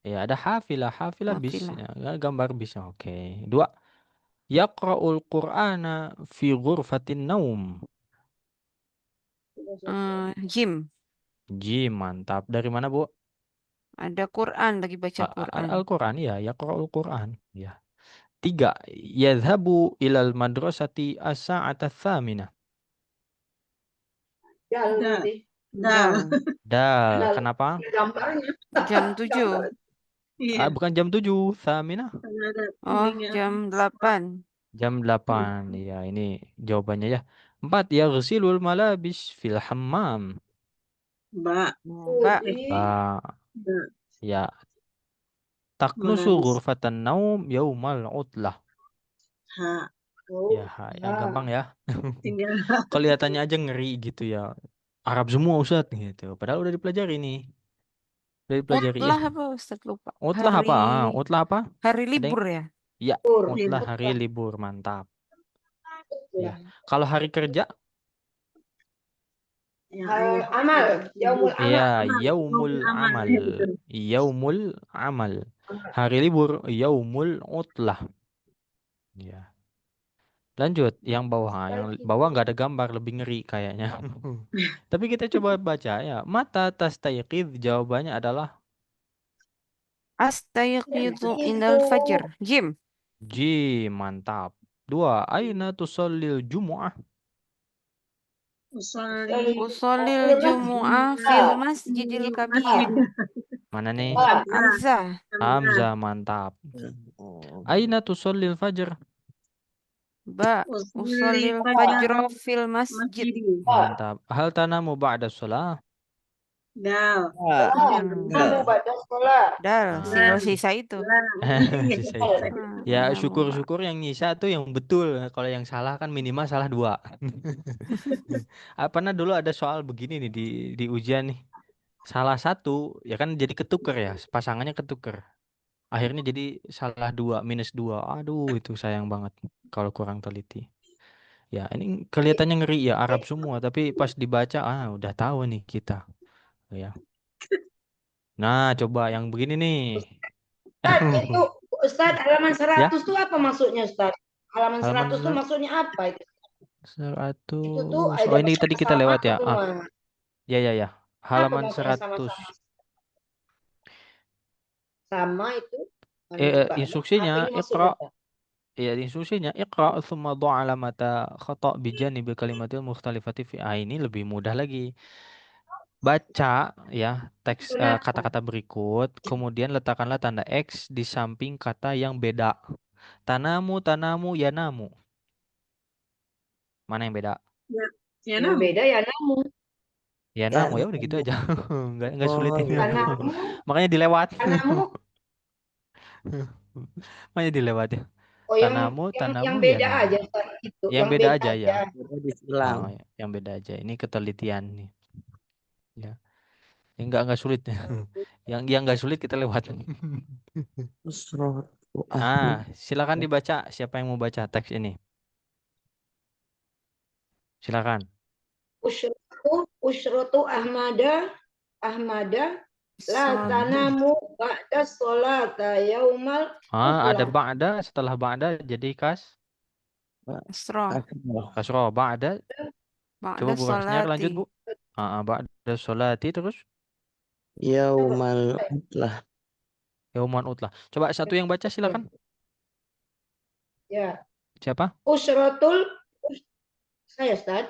Ya ada hafilah. Hafilah bis. Hafilah. Ya, gambar bisnya. Oke. 2. Yaqra'ul Qur'ana fi ghurfatin naum. Jim. Jim, mantap. Dari mana, Bu? Ada Quran, lagi baca Quran. Al-Qur'an ya. Yaqra'ul Qur'an. Ya. 3. Yadhabu ilal madrasati as-sa'ata tsaminah. Dal. Kenapa? Gambarnya. Jam 7. Bukan jam 7. Tsaminah. Oh, jam 8. Jam 8. Ya, ini jawabannya ya. 4. Yaghsilul malabis fil hammam. Ba. Ya. Taknusu ghurfatan naum yaumal utlah. Ya, yang gampang ya. Kelihatannya aja ngeri gitu ya. Arab semua Ustaz gitu. Padahal udah dipelajari nih. Udah dipelajari ya. Utlah apa Ustaz, lupa. Utlah apa? Utlah apa? Hari libur ya? Ya, utlah hari libur, mantap. Ya. Kalau hari kerja? Amal. Yaumul amal. Ya, yaumul amal. Yaumul amal. Hari libur, yaumul utlah. Ya. Lanjut, yang bawah nggak ada gambar, lebih ngeri kayaknya. Tapi kita coba baca ya. Mata tastayqidz, jawabannya adalah Astayqidu indal fajr. Jim. Jim, mantap. 2. Aina tusallil jumu'ah. Usolil jumu'ah fil masjidil kabir. Mana nih? Hamzah. Hamzah, mantap. Aina tusallil fajr. Ba. Usolil fajr fil masjid. Mantap. Hal tanamu ba'da shalah. sholat. Dal, Nah, tinggal sisa itu. Sisa itu. Ya Tanamu, Mbak. syukur-syukur yang nyisa tuh yang betul. Kalau yang salah kan minimal salah 2. Pernah dulu ada soal begini nih di ujian nih. Salah satu ya kan jadi ketuker ya, pasangannya ketuker. Akhirnya jadi salah 2, -2. Aduh itu sayang banget kalau kurang teliti. Ya ini kelihatannya ngeri ya Arab semua, tapi pas dibaca udah tahu nih kita. Ya. Nah coba yang begini nih. Ustaz, itu Ustaz halaman 100 Ya, itu apa maksudnya Ustaz? Halaman halaman 100 itu maksudnya apa itu? Itu tuh 100. Oh ada ini tadi kita sama lewat ya. atau mana? Ya. Apa Halaman maksudnya 100. sama-sama? Sama itu? Mana coba ada? Apa Instruksinya ini maksudnya? Iqra. Ya instruksinya Iqra tsumma dha' alamata khata' bijanibil kalimatil mukhtalifati fi. Ini lebih mudah lagi. Baca ya teks Kenapa? kata-kata berikut, kemudian letakkanlah tanda X di samping kata yang beda. Tanamu, yanamu. Mana yang beda? Ya, ya Yang beda ya namu. Yanamu ya udah gitu aja. Enggak sulit ini. iya. Anakmu, Makanya dilewat. anakmu. Makanya dilewat ya. Oh Tanamu, yang beda yanamu. aja Ustaz, itu. Yang Yang beda beda aja ya. aja. Udah disilang. Oh, yang beda aja. Ini ketelitian nih. Ya. Enggak sulit. Yang enggak sulit kita lewat. Usrotu Ahmad. Silakan dibaca. Siapa yang mau baca teks ini? Silakan. Usrotu Ahmada la Son. tanamu ba'da sholata yaumal Ada utlah. ba'da, setelah ba'da jadi Asro. kasroh. Ba'da. Coba Ba'da Bu Rasniar lanjut, Bu. sholati. Ba'da sholati terus Yaumal utlah. yauman utlah. Coba satu yang baca silakan. Ya. Siapa? Usrotul saya Ustaz.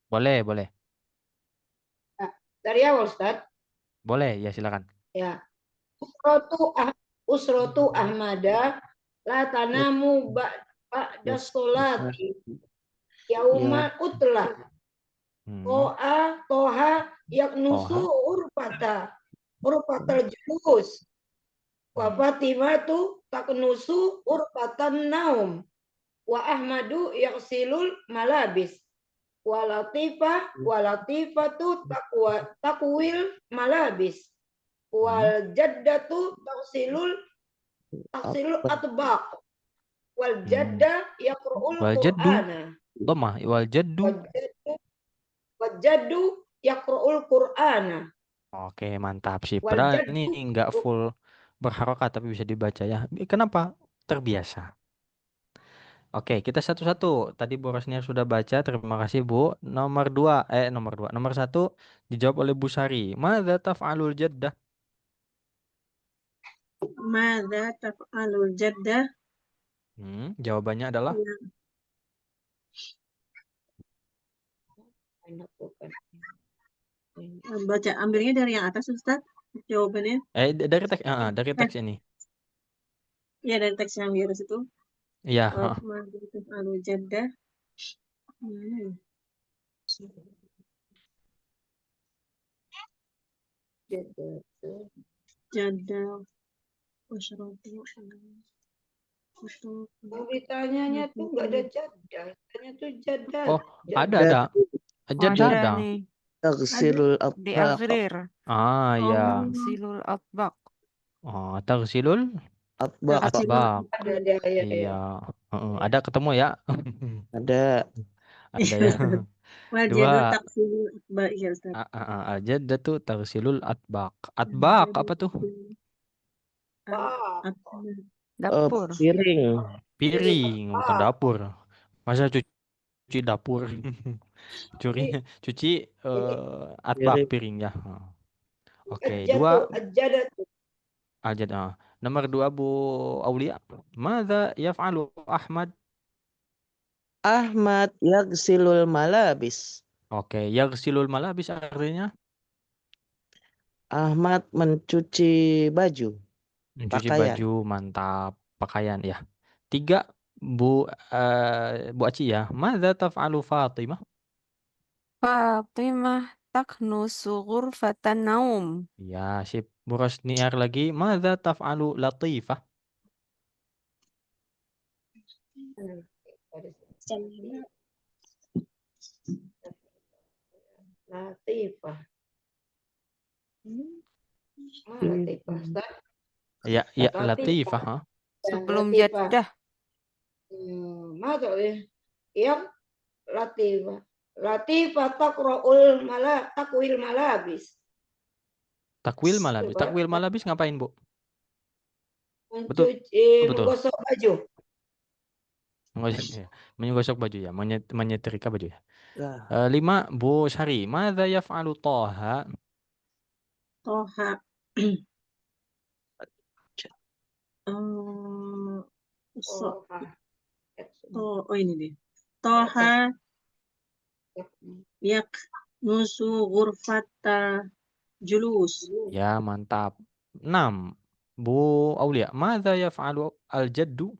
Boleh. Dari awal Ustaz. Boleh, ya silakan. Ya. Usrotu Ahmada la tanamu ba'da sholati yaumal utlah. Toha yaknusu urpatal julus. Wa Fatimatu taknusu urpatan naum. Wa Ahmadu yaksilul malabis. Wa latifatu takwil malabis. Wal jaddatu taksilul atbaq. Wal jadda yaqra'ul Qur'ana. Dhamma wal jaddu. Wajadu yaqra'ul Qur'ana. Oke, mantap sih. Padahal ini enggak full berharokat tapi bisa dibaca ya. Kenapa? Terbiasa. Oke, kita satu-satu. Tadi Bu Rosniar sudah baca. Terima kasih, Bu. Nomor 1 dijawab oleh Bu Sari. Madza taf'alul jaddah? Madza taf'alul jaddah? Jawabannya adalah baca, ambilnya dari yang atas Ustaz. Jawabannya. Dari teks ini. Ya, dari teks yang di atas itu. Iya. Madza taf'alul jaddah? Jaddah. Ditanyanya tuh nggak ada jaddah, tanya tuh jaddah. Oh, ada. Ada nih. Taghsilul Di atbaq. akhir. Ya. Taghsilul atbaq. Taghsilul atbaq. Ada ya. Iya. Ada ketemu ya? Ada ya. Wajadu taksilul atbaq ya Ustaz. Jaddah tuh taghsilul atbaq. Atbaq apa tuh? Dapur. Piring, bukan dapur. Masa cuci dapur? Cuci atbaq piring ya. Oke, 2. Ajad. Nomor 2 Bu Aulia. Madza yaf'alu Ahmad? Ahmad yaghsilul malabis. Oke, yaghsilul malabis artinya Ahmad mencuci baju. mencuci Pakaian. baju, mantap. Pakaian ya. 3 Bu Aci ya. Madza taf'alu Fatimah? Fatimah taknusu ghurfatan naum. Ya, sip. Bu Rosniar lagi. Madza taf'alu Latifah? Latifah. Latifah. Ustaz. Ya, ya, Latifah. Latifah. Ha? Sebelum Latifah. jaddah. Masuk ya. Yang Latifah. Latifah takwil malabis. Takwil malabis. Coba. Takwil malabis ngapain, Bu? Betul. Mencuci, Betul. menggosok baju. Menggosok, ya. Menggosok baju ya. Menyetrika baju ya. Nah, 5. Bu Syari. Madza yaf'alu Toha? Toha. Oh, ini dia. Toha yak nusu ghurfata julus. Ya, mantap. 6. Bu Aulia. Madza yaf'alu al-jaddu?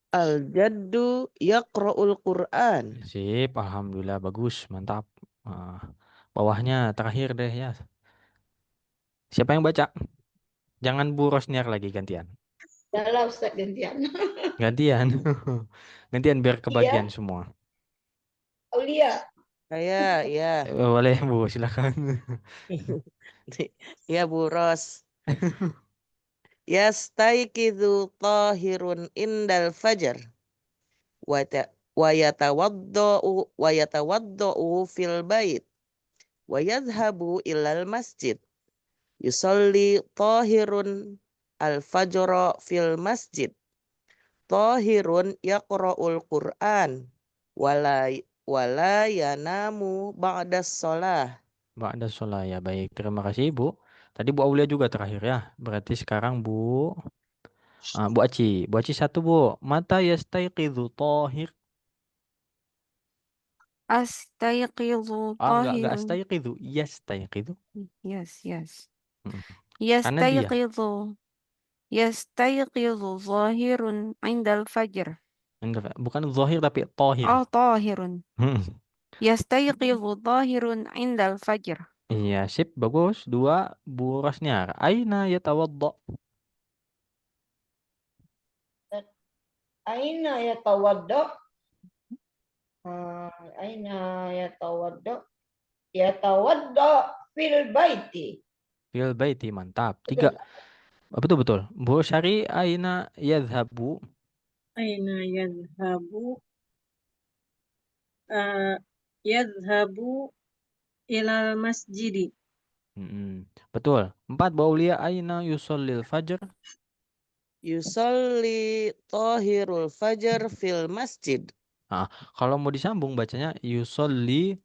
Al-jaddu yaqra'ul Qur'an. Sip, alhamdulillah bagus, mantap. Bawahnya terakhir deh ya. Siapa yang baca? Jangan Bu Rosniar lagi gantian. Dalam Ustaz gantian. Gantian. Gantian biar kebagian Iya. semua. Aulia. Saya, ya. Boleh Bu, silakan. Ya, Bu Ros. Yastaiqidhu tahirun indal fajar. Wa yatawadda'u fil bait. Wa yadhhabu ilal masjid. Yusalli tahirun al-fajra fil masjid. Tahirun yaqra'ul Qur'an. Wala yanamu ba'das sholah. Ba'da sholat ya, baik. Terima kasih Bu. Tadi Bu Aulia juga terakhir ya. Berarti sekarang Bu Bu Aci. Bu Aci 1 Bu. Mata yastaiqidhu tahir. Astayqizu Enggak tahirun. astaiqidhu. Yastaiqidhu. Yes, yes. Mm. Karena dia. Yastayqizu zahirun indal fajr. Bukan zahir tapi tahir. Oh, tahirun. Yastayqizu zahirun indal fajr. Iya, sip, bagus. 2, Bu Rosniar. Aina yatawadda? Aina yatawadda. Aina yatawadda. Yatawadda fil baiti. Fil baiti, mantap. 3. Betul, betul. Bu Syari, aina yadhabu? Aina yadhabu yadhabu ilal masjidi. Betul. 4, Bu Aulia, aina yusallil fajr? Yusalli tahirul fajar fil masjid. Kalau mau disambung bacanya yusolli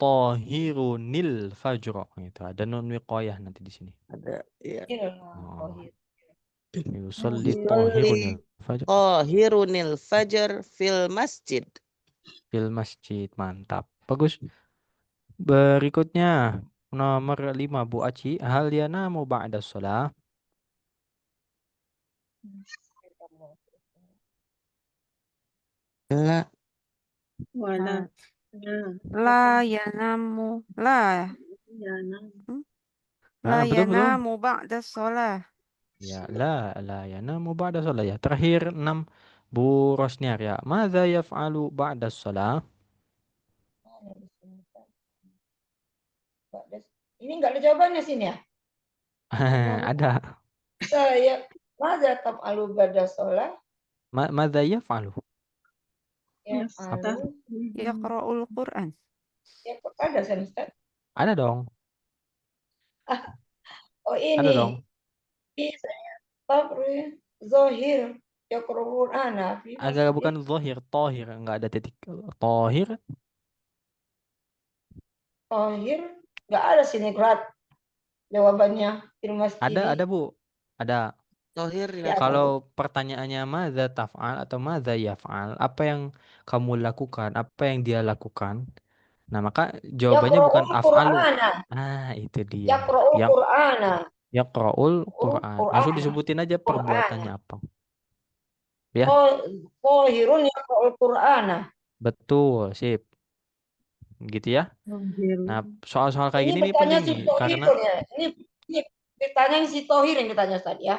tahirunil fajr. Gitu. Ada nun wiqayah nanti di sini. Ada, ya. Yusolli tahirunil fajr. Tahirunil fajar fil masjid. Fil masjid, mantap. Bagus. Berikutnya nomor 5 Bu Aci, hal yanamu ba'da shalah? La. Wala. La yanamu. La. La Betul, betul. yanamu ba'da sholah. Ya, la yanamu ba'da shalah ya. Terakhir 6 Bu Rosniar ya. Madza yaf'alu ba'da shalah? Ini enggak ada jawabannya sini ya? Ada. Saya madza taf'alu ba'da sholah? Madza yaf'alu? Yaqra'ul Qur'an. Ya, ada saya Ustaz. Ada dong. Oh ini. Ada dong. Bisa Tabri Zohir Yaqra'ul Qur'ana fi Agak masjid. bukan zahir, tohir, enggak ada titik. Tohir? Zohir enggak ada sini Quran. Jawabannya fil masjid. Ada Bu. Ada. Tohir Ya, Kalau pertanyaannya madza taf'al atau madza yaf'al, apa yang kamu lakukan, apa yang dia lakukan? Nah, maka jawabannya bukan Yaqra'ul af'alu. Qur'ana. Itu dia. Yaqra'ul Yang Qur'ana. yaqra'ul Qur'an. Langsung disebutin aja perbuatannya apa. Ya. Zohirun yaqra'ul Qur'ana. Betul, sip. gitu ya. Nah, Tohirun. soal-soal kayak Ini gini nih bertanya penting si nih karena Tohirun ya. Ini ditanya si Tohir yang ditanya tadi ya.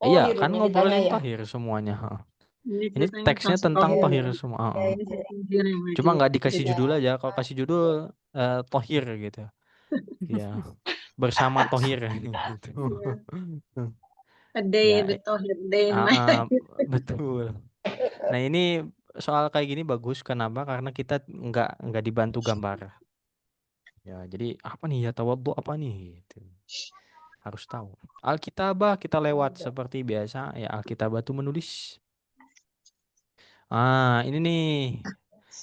iya Tohirun kan yang ditanya ngobrolin ya. tohir semuanya. Ha. Ini Ini ceritanya teksnya tentang si tentang Tohir tohir ya. semua. Ya, Ini si Tohir yang Cuma lagi nggak dikasih ya. judul aja. Kalau kasih judul tohir gitu. Ya, bersama tohir gitu. ya. A day Ya, with Tohir, day in my life. betul. Nah, ini soal kayak gini bagus. Kenapa? Karena kita nggak dibantu gambar. Ya, jadi apa nih ya tawadhu apa nih? Gitu. Harus tahu. Alkitabah kita lewat seperti biasa. Ya, Alkitabah itu menulis. Ini nih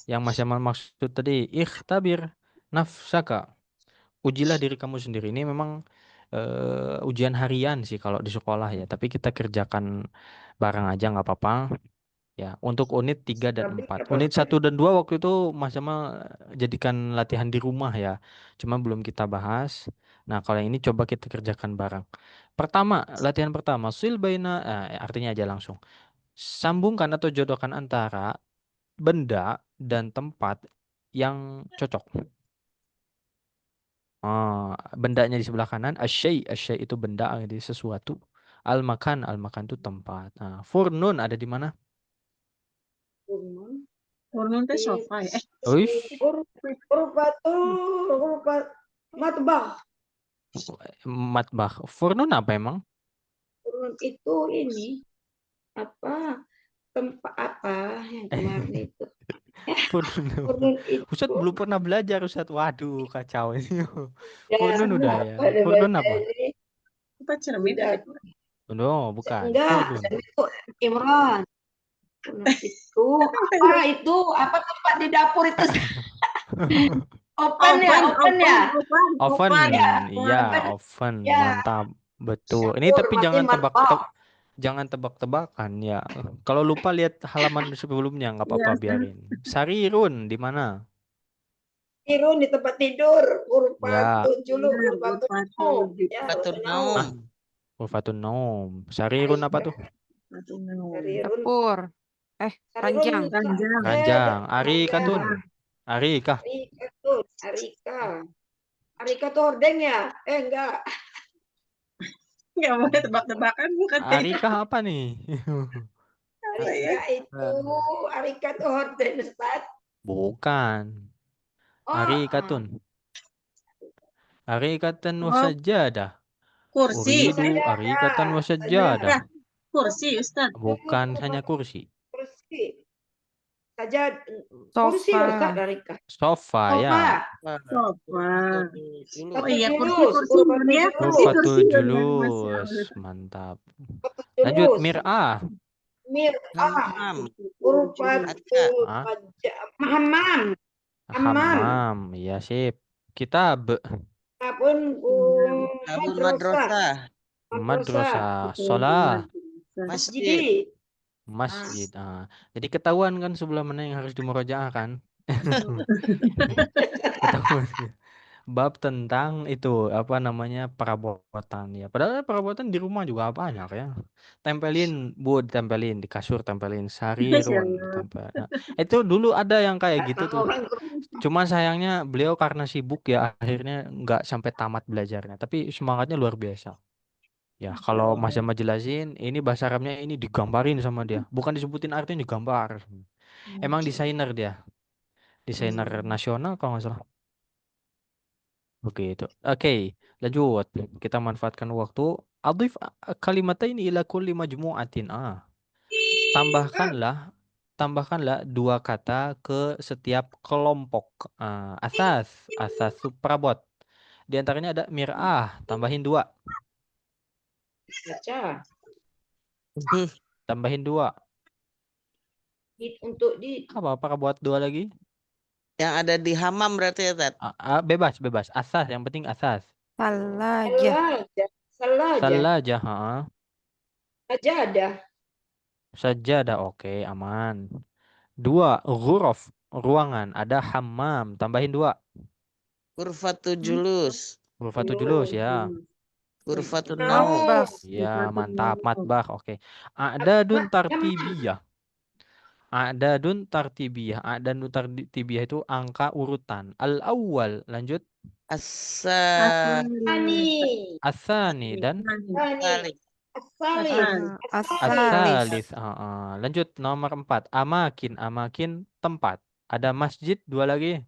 yang Mas Yamal maksud tadi. Ikhtabir nafsaka. Ujilah diri kamu sendiri. Ini memang ujian harian sih kalau di sekolah ya. Tapi kita kerjakan bareng aja nggak apa-apa. Ya, untuk unit 3 dan 4. Unit 1 dan 2 waktu itu Mas Jamal jadikan latihan di rumah ya. Cuma belum kita bahas. Nah, kalau yang ini coba kita kerjakan bareng. Pertama, latihan pertama, sil baina, artinya aja langsung. Sambungkan atau jodohkan antara benda dan tempat yang cocok. Bendanya di sebelah kanan, asyai itu benda, jadi sesuatu. Al-makan itu tempat. Furnun ada di mana? Furnun teh sofa ya. Uish. Matbah. Matbah. Furnun apa emang? Furnun itu ini apa? Tempat apa yang kemarin itu? Furnun. Furnun itu Ustadz belum pernah belajar Ustadz. Waduh, kacau ini. ya, Furnun udah ya. apa Furnun apa? ini? Apa cermin? No, bukan. Enggak, Furnun. itu Imran. Itu apa tempat di dapur itu? Open ya. Oven. Iya, oven. Ya. Mantap. Betul. Ini Dapur, tapi jangan tebak-tebakan ya. Kalau lupa lihat halaman sebelumnya nggak apa-apa Iya. biarin. Sarirun di mana? Tirun di tempat tidur, Ya. Ghurfatun Julu, Ghurfatun Naum. Ya, Ghurfatun Naum. Naum. Ghurfatun Naum. Sarirun apa tuh? Sarirun. Dapur. Ranjang. Ranjang. Arikatun. Arika. Arika tuh hordeng ya? Enggak. Nggak boleh tebak-tebakan bukan? Arika apa nih? Arika tuh hordeng, Ustaz. Bukan. Arikatun. Arikatan Oh. wasajadah. Kursi. Uridu arikatan wasajadah. Kursi, Ustaz. Bukan hanya kursi. Kursi. Saja Sofa. kursi Ustaz Arika. Sofa ya. Sofa. Dulu. Oh iya, Kursi ya. Ghurfatul julus. Mantap. Lanjut mir'ah. Hammam. Ghurfatul hammam. Hammam. Ya sip. Kitab. Apun Madrasah. Madrasah. Sholah. Masjid. Masjid. Jadi ketahuan kan sebelah mana yang harus dimurojaah kan? Ketahuan. Bab tentang itu apa namanya perabotan ya. Padahal perabotan di rumah juga banyak ya. Tempelin tempelin di kasur, tempelin sarirun, tempel. Nah, itu dulu ada yang kayak gitu tuh. Cuma sayangnya beliau karena sibuk ya akhirnya nggak sampai tamat belajarnya. Tapi semangatnya luar biasa. Ya kalau Mas Jamal jelasin ini bahasa Arabnya ini digambarin sama dia. Bukan disebutin artinya digambar. Emang desainer dia. Desainer nasional kalau nggak salah. Begitu. Oke, lanjut. Kita manfaatkan waktu. Adhif kalimatain ila kulli majmu'atin. Tambahkanlah dua kata ke setiap kelompok. Asas itu perabot. Di antaranya ada mir'ah, tambahin dua. Baca. Tambahin dua. Untuk di Apa perabot dua lagi? Yang ada di hammam berarti ya, Tat? Bebas. Asas, yang penting asas. Salajah. Salajah, Sajadah. Sajadah, oke, aman. Dua, ghuraf, ruangan. Ada hammam, tambahin dua. Ghurfatul julus. Ghurfatul julus ya. Ghurfatun naum. Ya, mantap. Matbah, oke. Ada dun tartibiyah. A'dadun tartibiyah. A'dadun tartibiyah itu angka urutan. Al-awwal, lanjut. Asa Asani. Asani dan Asani. Asali. Asali. as-salis. Lanjut nomor 4. Amakin. Amakin tempat. Ada masjid, 2 lagi.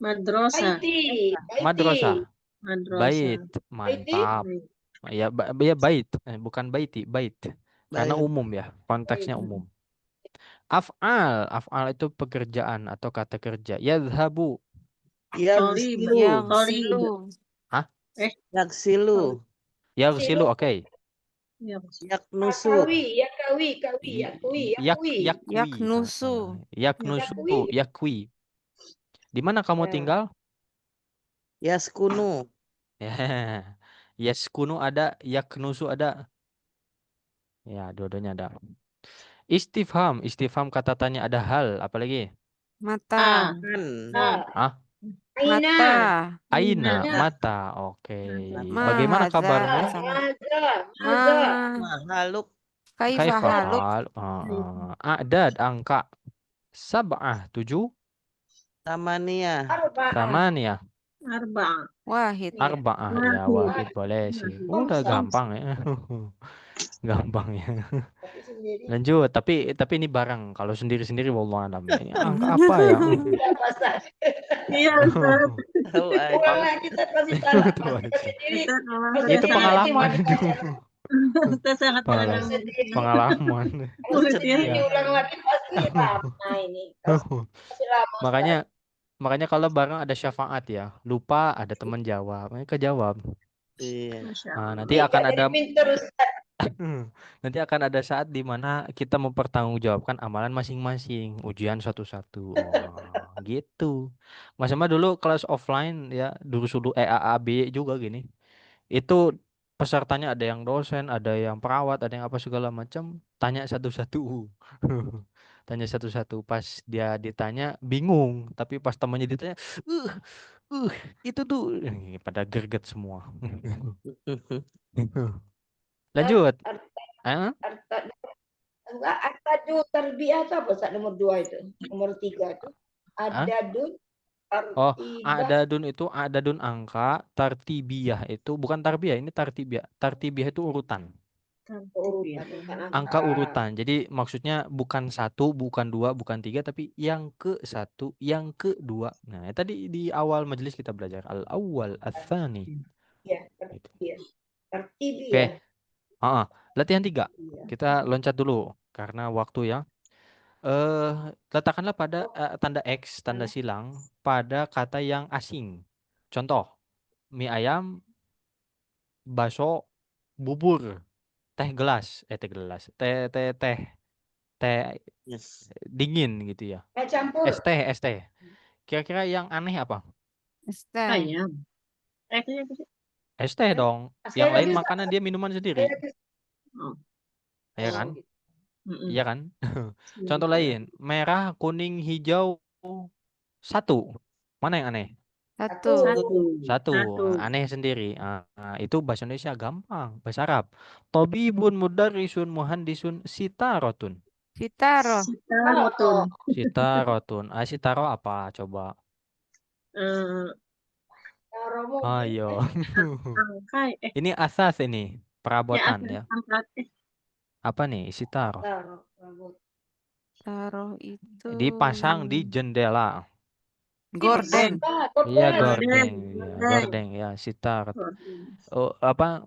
Madrasah. Baiti. Madrasah. Bait. Madrasah. Mantap. Ya, bait. Bukan baiti, bait. Karena Baik. umum ya. Konteksnya umum. Af'al. Af'al itu pekerjaan atau kata kerja. Yadhabu. Yaghsilu. Yang Tolib. silu. Yaghsilu. Yaghsilu, oke. Yaknusu. Yakwi. Yaknusu. Yaknusu. Yakwi. Di mana kamu Ya. tinggal? Yaskunu. Yaskunu ada, yaknusu ada. Ya, dua-duanya ada. Istifham. Istifham kata tanya ada hal. Apalagi? Mata. Ah, Mata. aina, Mata. mata. Oke. Ma Bagaimana hadza. kabarmu? Salah. Maza. Mahaluk. Kaifa haluk. Kaifahal? A'dad, angka. Sab'ah, 7. Tamaniyah. Thamaniyah. Arba'ah. Wahid. Arba'ah. Ya, wahid boleh sih. Udah gampang ya. Gampang ya. Lanjut, tapi ini barang. Kalau sendiri-sendiri wallahu alam. Ini angka apa ya? Iya, Ustaz. Tahu aja. Ulanglah kita pasti salah. Tahu aja. Ustaz, memang Itu pengalaman. Ustaz sangat Pengalaman. mengenal. Pengalaman. Mulut ya. Diulang lagi pasti lama ini. Pasti lama. Makanya kalau bareng ada syafaat ya. Lupa ada teman jawab. Kejawab. Iya. Masya Allah. Nanti akan ada Pinter Ustaz. nanti akan ada saat di mana kita mempertanggungjawabkan amalan masing-masing, ujian satu-satu. Gitu. Mas Emma dulu kelas offline ya, dulu EAAB juga gini. Itu pesertanya ada yang dosen, ada yang perawat, ada yang apa segala macam, tanya satu-satu. Tanya satu-satu, pas dia ditanya bingung, tapi pas temannya ditanya, itu tuh pada greget semua. Lanjut. Artadu tarbiyah itu apa Ustaz nomor 2 itu? Nomor 3 itu. Adadun Oh, tartibah. adadun itu adadun angka, tartibiyah itu bukan tarbiyah, ini tartibiyah. Tartibiyah itu urutan. Angka urutan. Jadi maksudnya bukan 1, bukan 2, bukan 3, tapi yang ke-1, yang ke-2. Nah, tadi di awal majelis kita belajar al-awwal, ats-tsani. Ya, Gitu. Tartibiyah. Oke. Latihan 3. Kita loncat dulu karena waktu ya. Letakkanlah pada tanda X, tanda silang pada kata yang asing. Contoh, mie ayam, bakso, bubur, teh Yes. dingin gitu ya. Campur. Es teh. Kira-kira yang aneh apa? Ayam. Es teh dong. Yang lain makanan dia minuman sendiri. Ya kan? Iya kan? Contoh lain, merah, kuning, hijau, 1. Mana yang aneh? Satu. Aneh sendiri. Itu bahasa Indonesia gampang. Bahasa Arab. Tabibun, mudarrisun, muhandisun, sitarotun. Sitaro. Sitarotun. Sitaro apa? Coba. Ayo. Ini asas ini. Perabotan ya. Apa nih? Sitaro. Taruh itu. Dipasang di jendela. Gorden. Iya, gordeng ya, sitar.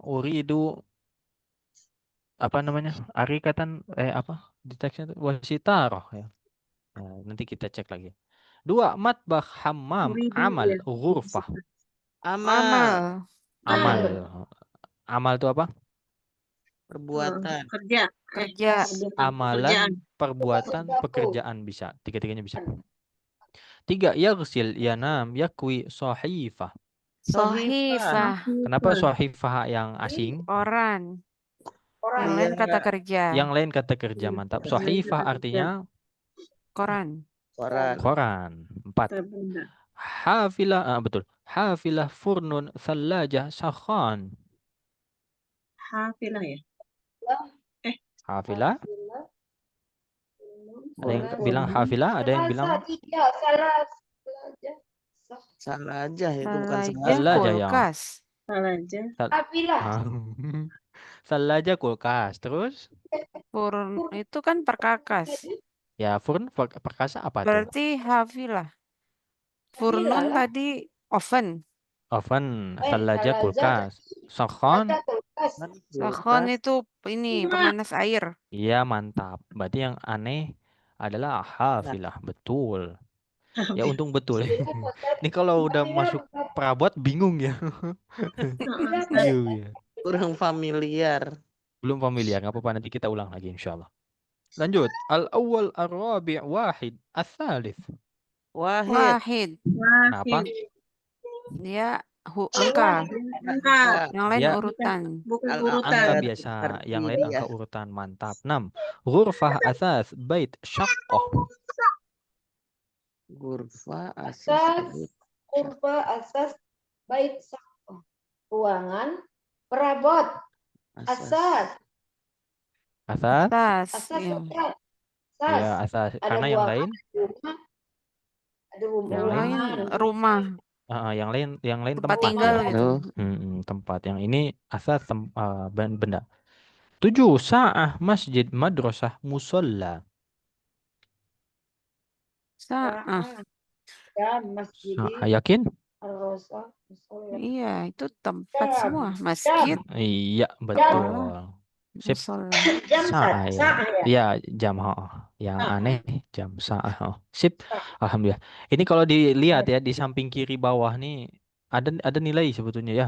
Uridu apa namanya? Arikatan apa? Di teksnya itu wasitaroh ya. Nah, nanti kita cek lagi. 2, matbah, hammam, amal, ghurfah. Amal. Amal itu apa? Perbuatan. Kerja. Amalan, perbuatan, pekerjaan bisa. Tiga-tiganya bisa. 3, yaghsil, yanam, yakwi, shahifah. Sohifah. Kenapa shahifah yang asing? Koran. Yang lain kata kerja. Yang lain kata kerja, mantap. Shahifah artinya Koran. koran. 4. Hafilah, betul. Hafilah, furnun, thalajah, sakhan. Hafilah ya? Hafilah, Ada yang Salah. bilang hafilah, ada yang bilang Tidak, salah aja. Salah aja itu bukan Salah aja salah. salah aja ya. kulkas. Salah aja. Hafilah. Salah aja kulkas. Terus Furun itu kan perkakas. ya furun perkasa apa tuh? Berarti hafilah. Furnun lah. tadi oven. Oven, Eh, salah aja salah aja. kulkas. Sokhon, Ada kulkas. Kan Sakhon kulkas. itu ini pemanas air. iya mantap. Berarti yang aneh adalah hafilah, betul. Ya untung betul. Ini kalau udah masuk perabot bingung ya. Iya, iya. Kurang familiar. Belum familiar, nggak apa-apa nanti kita ulang lagi insyaallah. Lanjut. Al-awwal ar-rabi' wahid, ats-tsalits. Wahid. Wahid. Kenapa? Dia angka. Angka. Yang lain Ya. urutan. Bukan Al- urutan. Angka Urutan. biasa, Arti yang lain dia. angka urutan. Mantap. 6. Ghurfah asas bait syaqqah. Gurfa Asas. asas. Kurva asas bait saqah. Ruangan perabot. Asas. Asas? Tas. Asas. Ya. Asas. Ya, asas. Ada Karena yang buangan, lain, rumah. Ada rumah. Yang lain ruangan. rumah. yang lain Tempat tempat tinggal ya. gitu. Tempat. Yang ini asas benda. 7. Sa'ah masjid madrasah musolla. Sa'ah. Ya, masjid. Yakin? Ar-Rosa. Musola. Iya, itu tempat Jam. semua. Masjid, Iya, betul. Sip. musola. Jam Sa'ah ya. Sa'ah ya. Iya, jam. Yang Sa'ah. aneh jam sa'ah. Sip. Alhamdulillah. Ini kalau dilihat ya di samping kiri bawah nih ada nilai sebetulnya ya.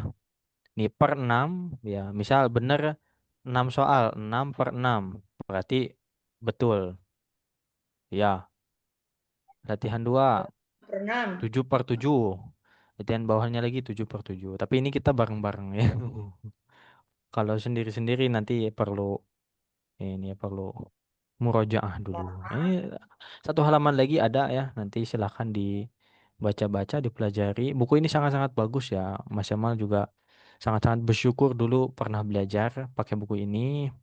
Nih per 6 ya. Misal benar 6 soal, 6/6. Berarti betul. Ya. Latihan 2, Per 6. 7/7. Latihan bawahnya lagi 7/7. Tapi ini kita bareng-bareng ya. Kalau sendiri-sendiri nanti perlu murojaah dulu. Ini satu halaman lagi ada ya, nanti silahkan dibaca-baca, dipelajari. Buku ini sangat-sangat bagus ya. Mas Jamal juga sangat-sangat bersyukur dulu pernah belajar pakai buku ini.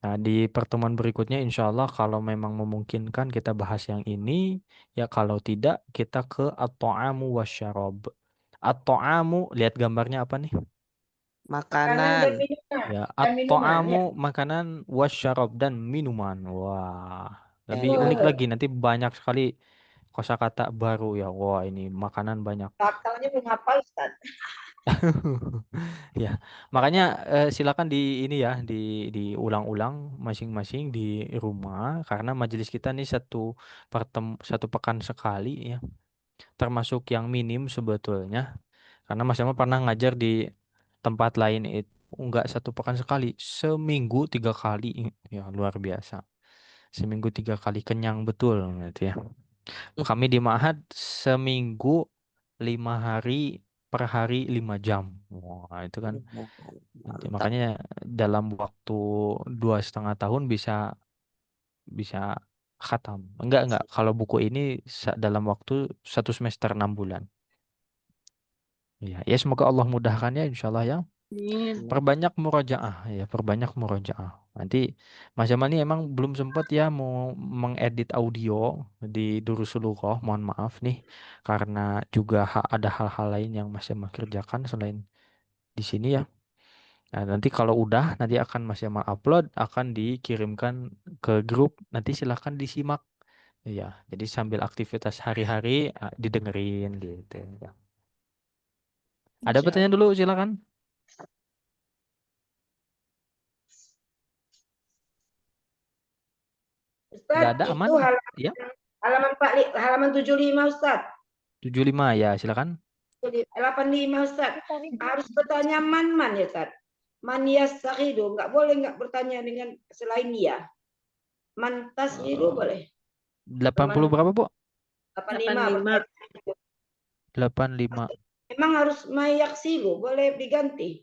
Nah, di pertemuan berikutnya insya Allah kalau memang memungkinkan kita bahas yang ini. Ya kalau tidak kita ke at-ta'amu wasyarab. At-ta'amu, lihat gambarnya apa nih? Makanan. Ya, Dan minuman, at-ta'amu makanan wasyarab dan minuman. Wah, lebih Enak. unik lagi nanti banyak sekali kosakata baru ya. Wah, ini makanan banyak. Tahu-tahunya belum hafal, Ustaz. Ya, makanya silakan ini ya diulang-ulang masing-masing di rumah karena majelis kita nih satu pekan sekali ya. Termasuk yang minim sebetulnya. Karena Mas Jamal pernah ngajar di tempat lain itu enggak satu pekan sekali, seminggu 3 kali. Ya, luar biasa. Seminggu 3 kali kenyang betul gitu ya. Kami di Ma'had seminggu 5 hari per hari 5 jam. Wah, itu kan Mantap. makanya dalam waktu 2,5 tahun bisa khatam. Enggak. Kalau buku ini dalam waktu 1 semester 6 bulan. Ya, semoga Allah mudahkan ya insyaallah ya. Amin. Perbanyak murojaah ya, perbanyak murojaah. Nanti Mas Jamal ini emang belum sempat ya mau mengedit audio di Durusulullah, mohon maaf nih karena juga ada hal-hal lain yang Mas Jamal kerjakan selain di sini ya. Nah, nanti kalau udah nanti akan Mas Jamal upload, akan dikirimkan ke grup, nanti silahkan disimak. Ya, jadi sambil aktivitas hari-hari didengerin gitu ya. Ada pertanyaan dulu silakan. Ustaz, Nggak ada, aman? itu halaman, Ya. halaman 75, Ustaz. 75 ya, silakan. 85, Ustaz. Harus bertanya man ya, Ustaz. Man yastahidu, nggak bertanya dengan selain dia. Man tashidu boleh. 80 berapa, Bu? 85. 85. Memang harus mayaksilu, boleh diganti.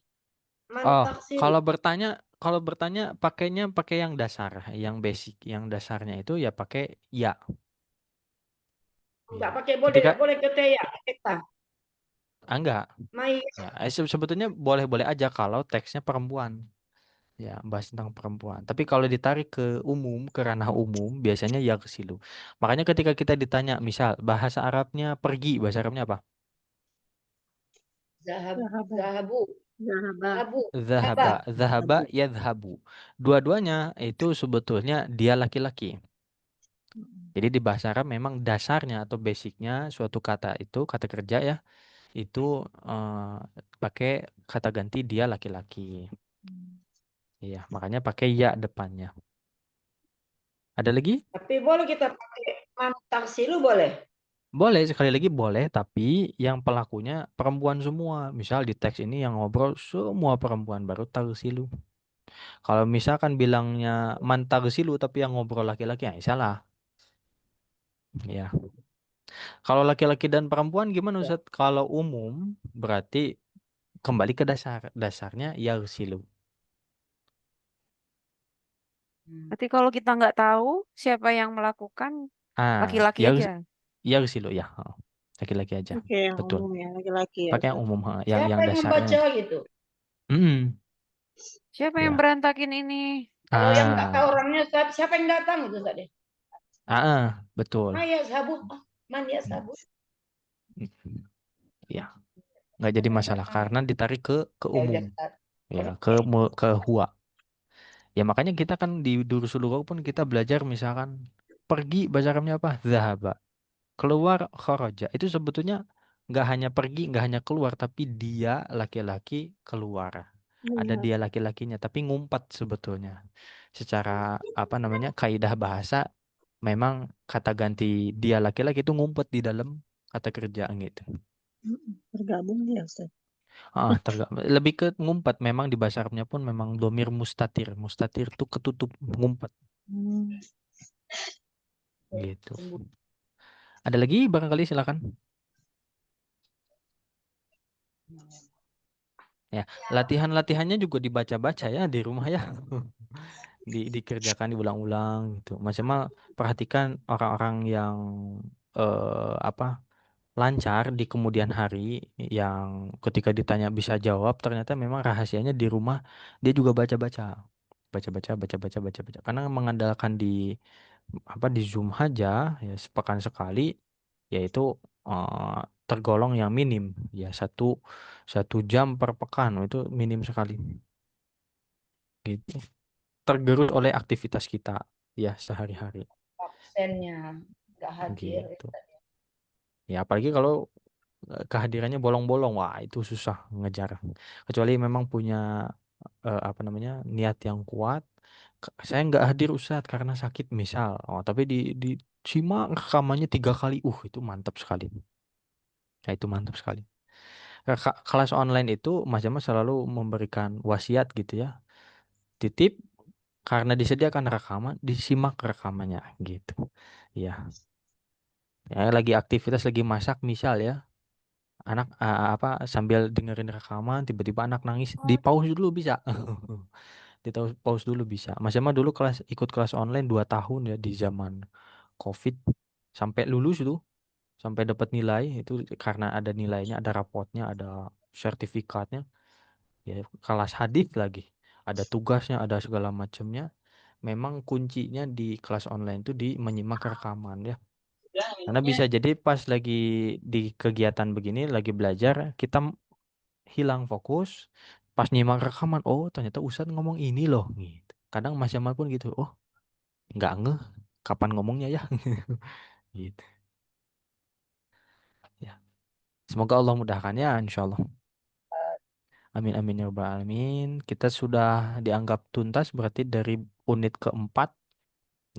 Man Oh, taksilu. kalau bertanya pakainya pakai yang dasar, yang basic, yang dasarnya itu ya pakai ya. Enggak pakai boleh, boleh kata ya, kita. Enggak. Mai. Ya, sebetulnya boleh-boleh aja kalau teksnya perempuan. Ya, bahas tentang perempuan. Tapi kalau ditarik ke umum, ke ranah umum, biasanya yaghsilu. Makanya ketika kita ditanya, misal bahasa Arabnya pergi, bahasa Arabnya apa? Zahaba. Zahabu. Zahaba. Zahabu. Zahaba, zahaba, yadhhabu. Dua-duanya itu sebetulnya dia laki-laki. Jadi di bahasa Arab memang dasarnya atau basicnya suatu kata itu, kata kerja ya, itu pakai kata ganti dia laki-laki. Iya, makanya pakai ya depannya. Ada lagi? Tapi boleh kita pakai man taghsilu boleh. Boleh, sekali lagi boleh, tapi yang pelakunya perempuan semua. Misal di teks ini yang ngobrol semua perempuan, baru taghsilu. Kalau misalkan bilangnya man taghsilu tapi yang ngobrol laki-laki, ya salah. Ya. Kalau laki-laki dan perempuan gimana Ustaz? Kalau umum berarti kembali ke dasar. Dasarnya yaghsilu. Berarti kalau kita nggak tahu siapa yang melakukan, Ah, laki-laki aja. yaghsilu ya. Oh, laki-laki aja. Oke, yang Betul. umum ya, laki-laki ya. Pakai yang umum, Siapa yang yang dasarnya. membaca gitu? Siapa yang Ya. berantakin ini? Kalau yang nggak tahu Ah, orangnya, siapa yang datang itu tadi? betul. Maya sabu, man ya sabu. Ya, nggak jadi masalah karena ditarik ke Ya udah, umum, Ustaz. ya ke huwa. Ya makanya kita kan di Durusul Lughaw pun kita belajar misalkan pergi bahasa Arabnya apa? Zahaba. Keluar kharaja. Itu sebetulnya nggak hanya pergi, nggak hanya keluar, tapi dia laki-laki keluar. Ada Melihat. dia laki-lakinya, tapi ngumpat sebetulnya. Secara apa namanya kaidah bahasa, memang kata ganti dia laki-laki itu ngumpet di dalam kata kerja gitu. Bergabung ya, Ustaz. Lebih ke ngumpet. Memang di bahasa Arabnya pun memang domir mustatir. Mustatir itu ketutup, ngumpet gitu. Ada lagi barangkali silakan. Ya, latihannya juga dibaca-baca ya di rumah ya. Dikerjakan diulang-ulang gitu. Maksimal perhatikan orang-orang yang apa lancar di kemudian hari yang ketika ditanya bisa jawab ternyata memang rahasianya di rumah dia juga baca-baca. Baca-baca karena mengandalkan di di Zoom aja ya sepekan sekali yaitu eh, tergolong yang minim ya 1 jam per pekan itu minim sekali gitu tergerus oleh aktivitas kita ya sehari-hari Absennya nggak hadir. gitu ya apalagi kalau kehadirannya bolong-bolong wah itu susah ngejar kecuali memang punya apa namanya niat yang kuat. Saya nggak hadir Ustadz karena sakit misal tapi di simak rekamannya 3 kali itu mantap sekali ya itu mantap sekali. Kelas online itu Mas Jamal selalu memberikan wasiat gitu ya titip karena disediakan rekaman disimak rekamannya gitu ya lagi aktivitas lagi masak misal ya anak apa sambil dengerin rekaman tiba-tiba anak nangis di pause dulu bisa di pause dulu bisa Mas Jamal dulu ikut kelas online 2 tahun ya di zaman COVID sampai lulus itu sampai dapat nilai itu karena ada nilainya ada rapotnya ada sertifikatnya ya kelas hadis lagi ada tugasnya ada segala macamnya memang kuncinya di kelas online itu di menyimak rekaman ya karena bisa jadi pas lagi di kegiatan begini lagi belajar kita hilang fokus pas nyimak rekaman oh ternyata Ustadz ngomong ini loh gitu kadang Mas Jamal pun gitu oh nggak ngeh kapan ngomongnya ya gitu ya semoga Allah mudahkan ya insya Allah amin amin ya rabbal alamin kita sudah dianggap tuntas berarti dari unit keempat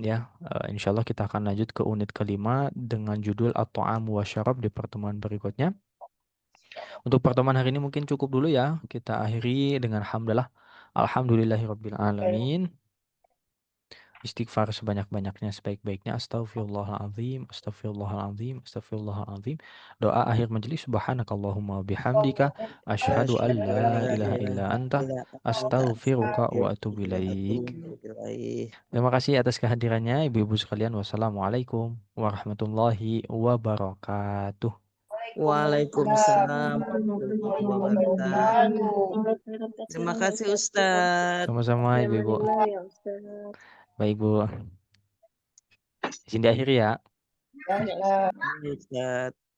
ya insya Allah kita akan lanjut ke unit kelima dengan judul at-ta'am wa syarab di pertemuan berikutnya. Untuk pertemuan hari ini mungkin cukup dulu ya. Kita akhiri dengan hamdalah. Alhamdulillahirabbil alamin. Istighfar sebanyak-banyaknya sebaik-baiknya. Astaghfirullahaladzim. Astaghfirullahaladzim. Astaghfirullahaladzim. Doa akhir majelis. Subhanakallahumma bihamdika. Asyhadu an la ilaha illa anta. Astaghfiruka wa atubu ilaik. Terima kasih atas kehadirannya Ibu-ibu sekalian. Wassalamualaikum warahmatullahi wabarakatuh. Waalaikumsalam warahmatullahi wabarakatuh. Terima kasih Ustadz. Sama-sama Ibu-ibu. Baik Bu. Di sini akhir ya. Ustadz.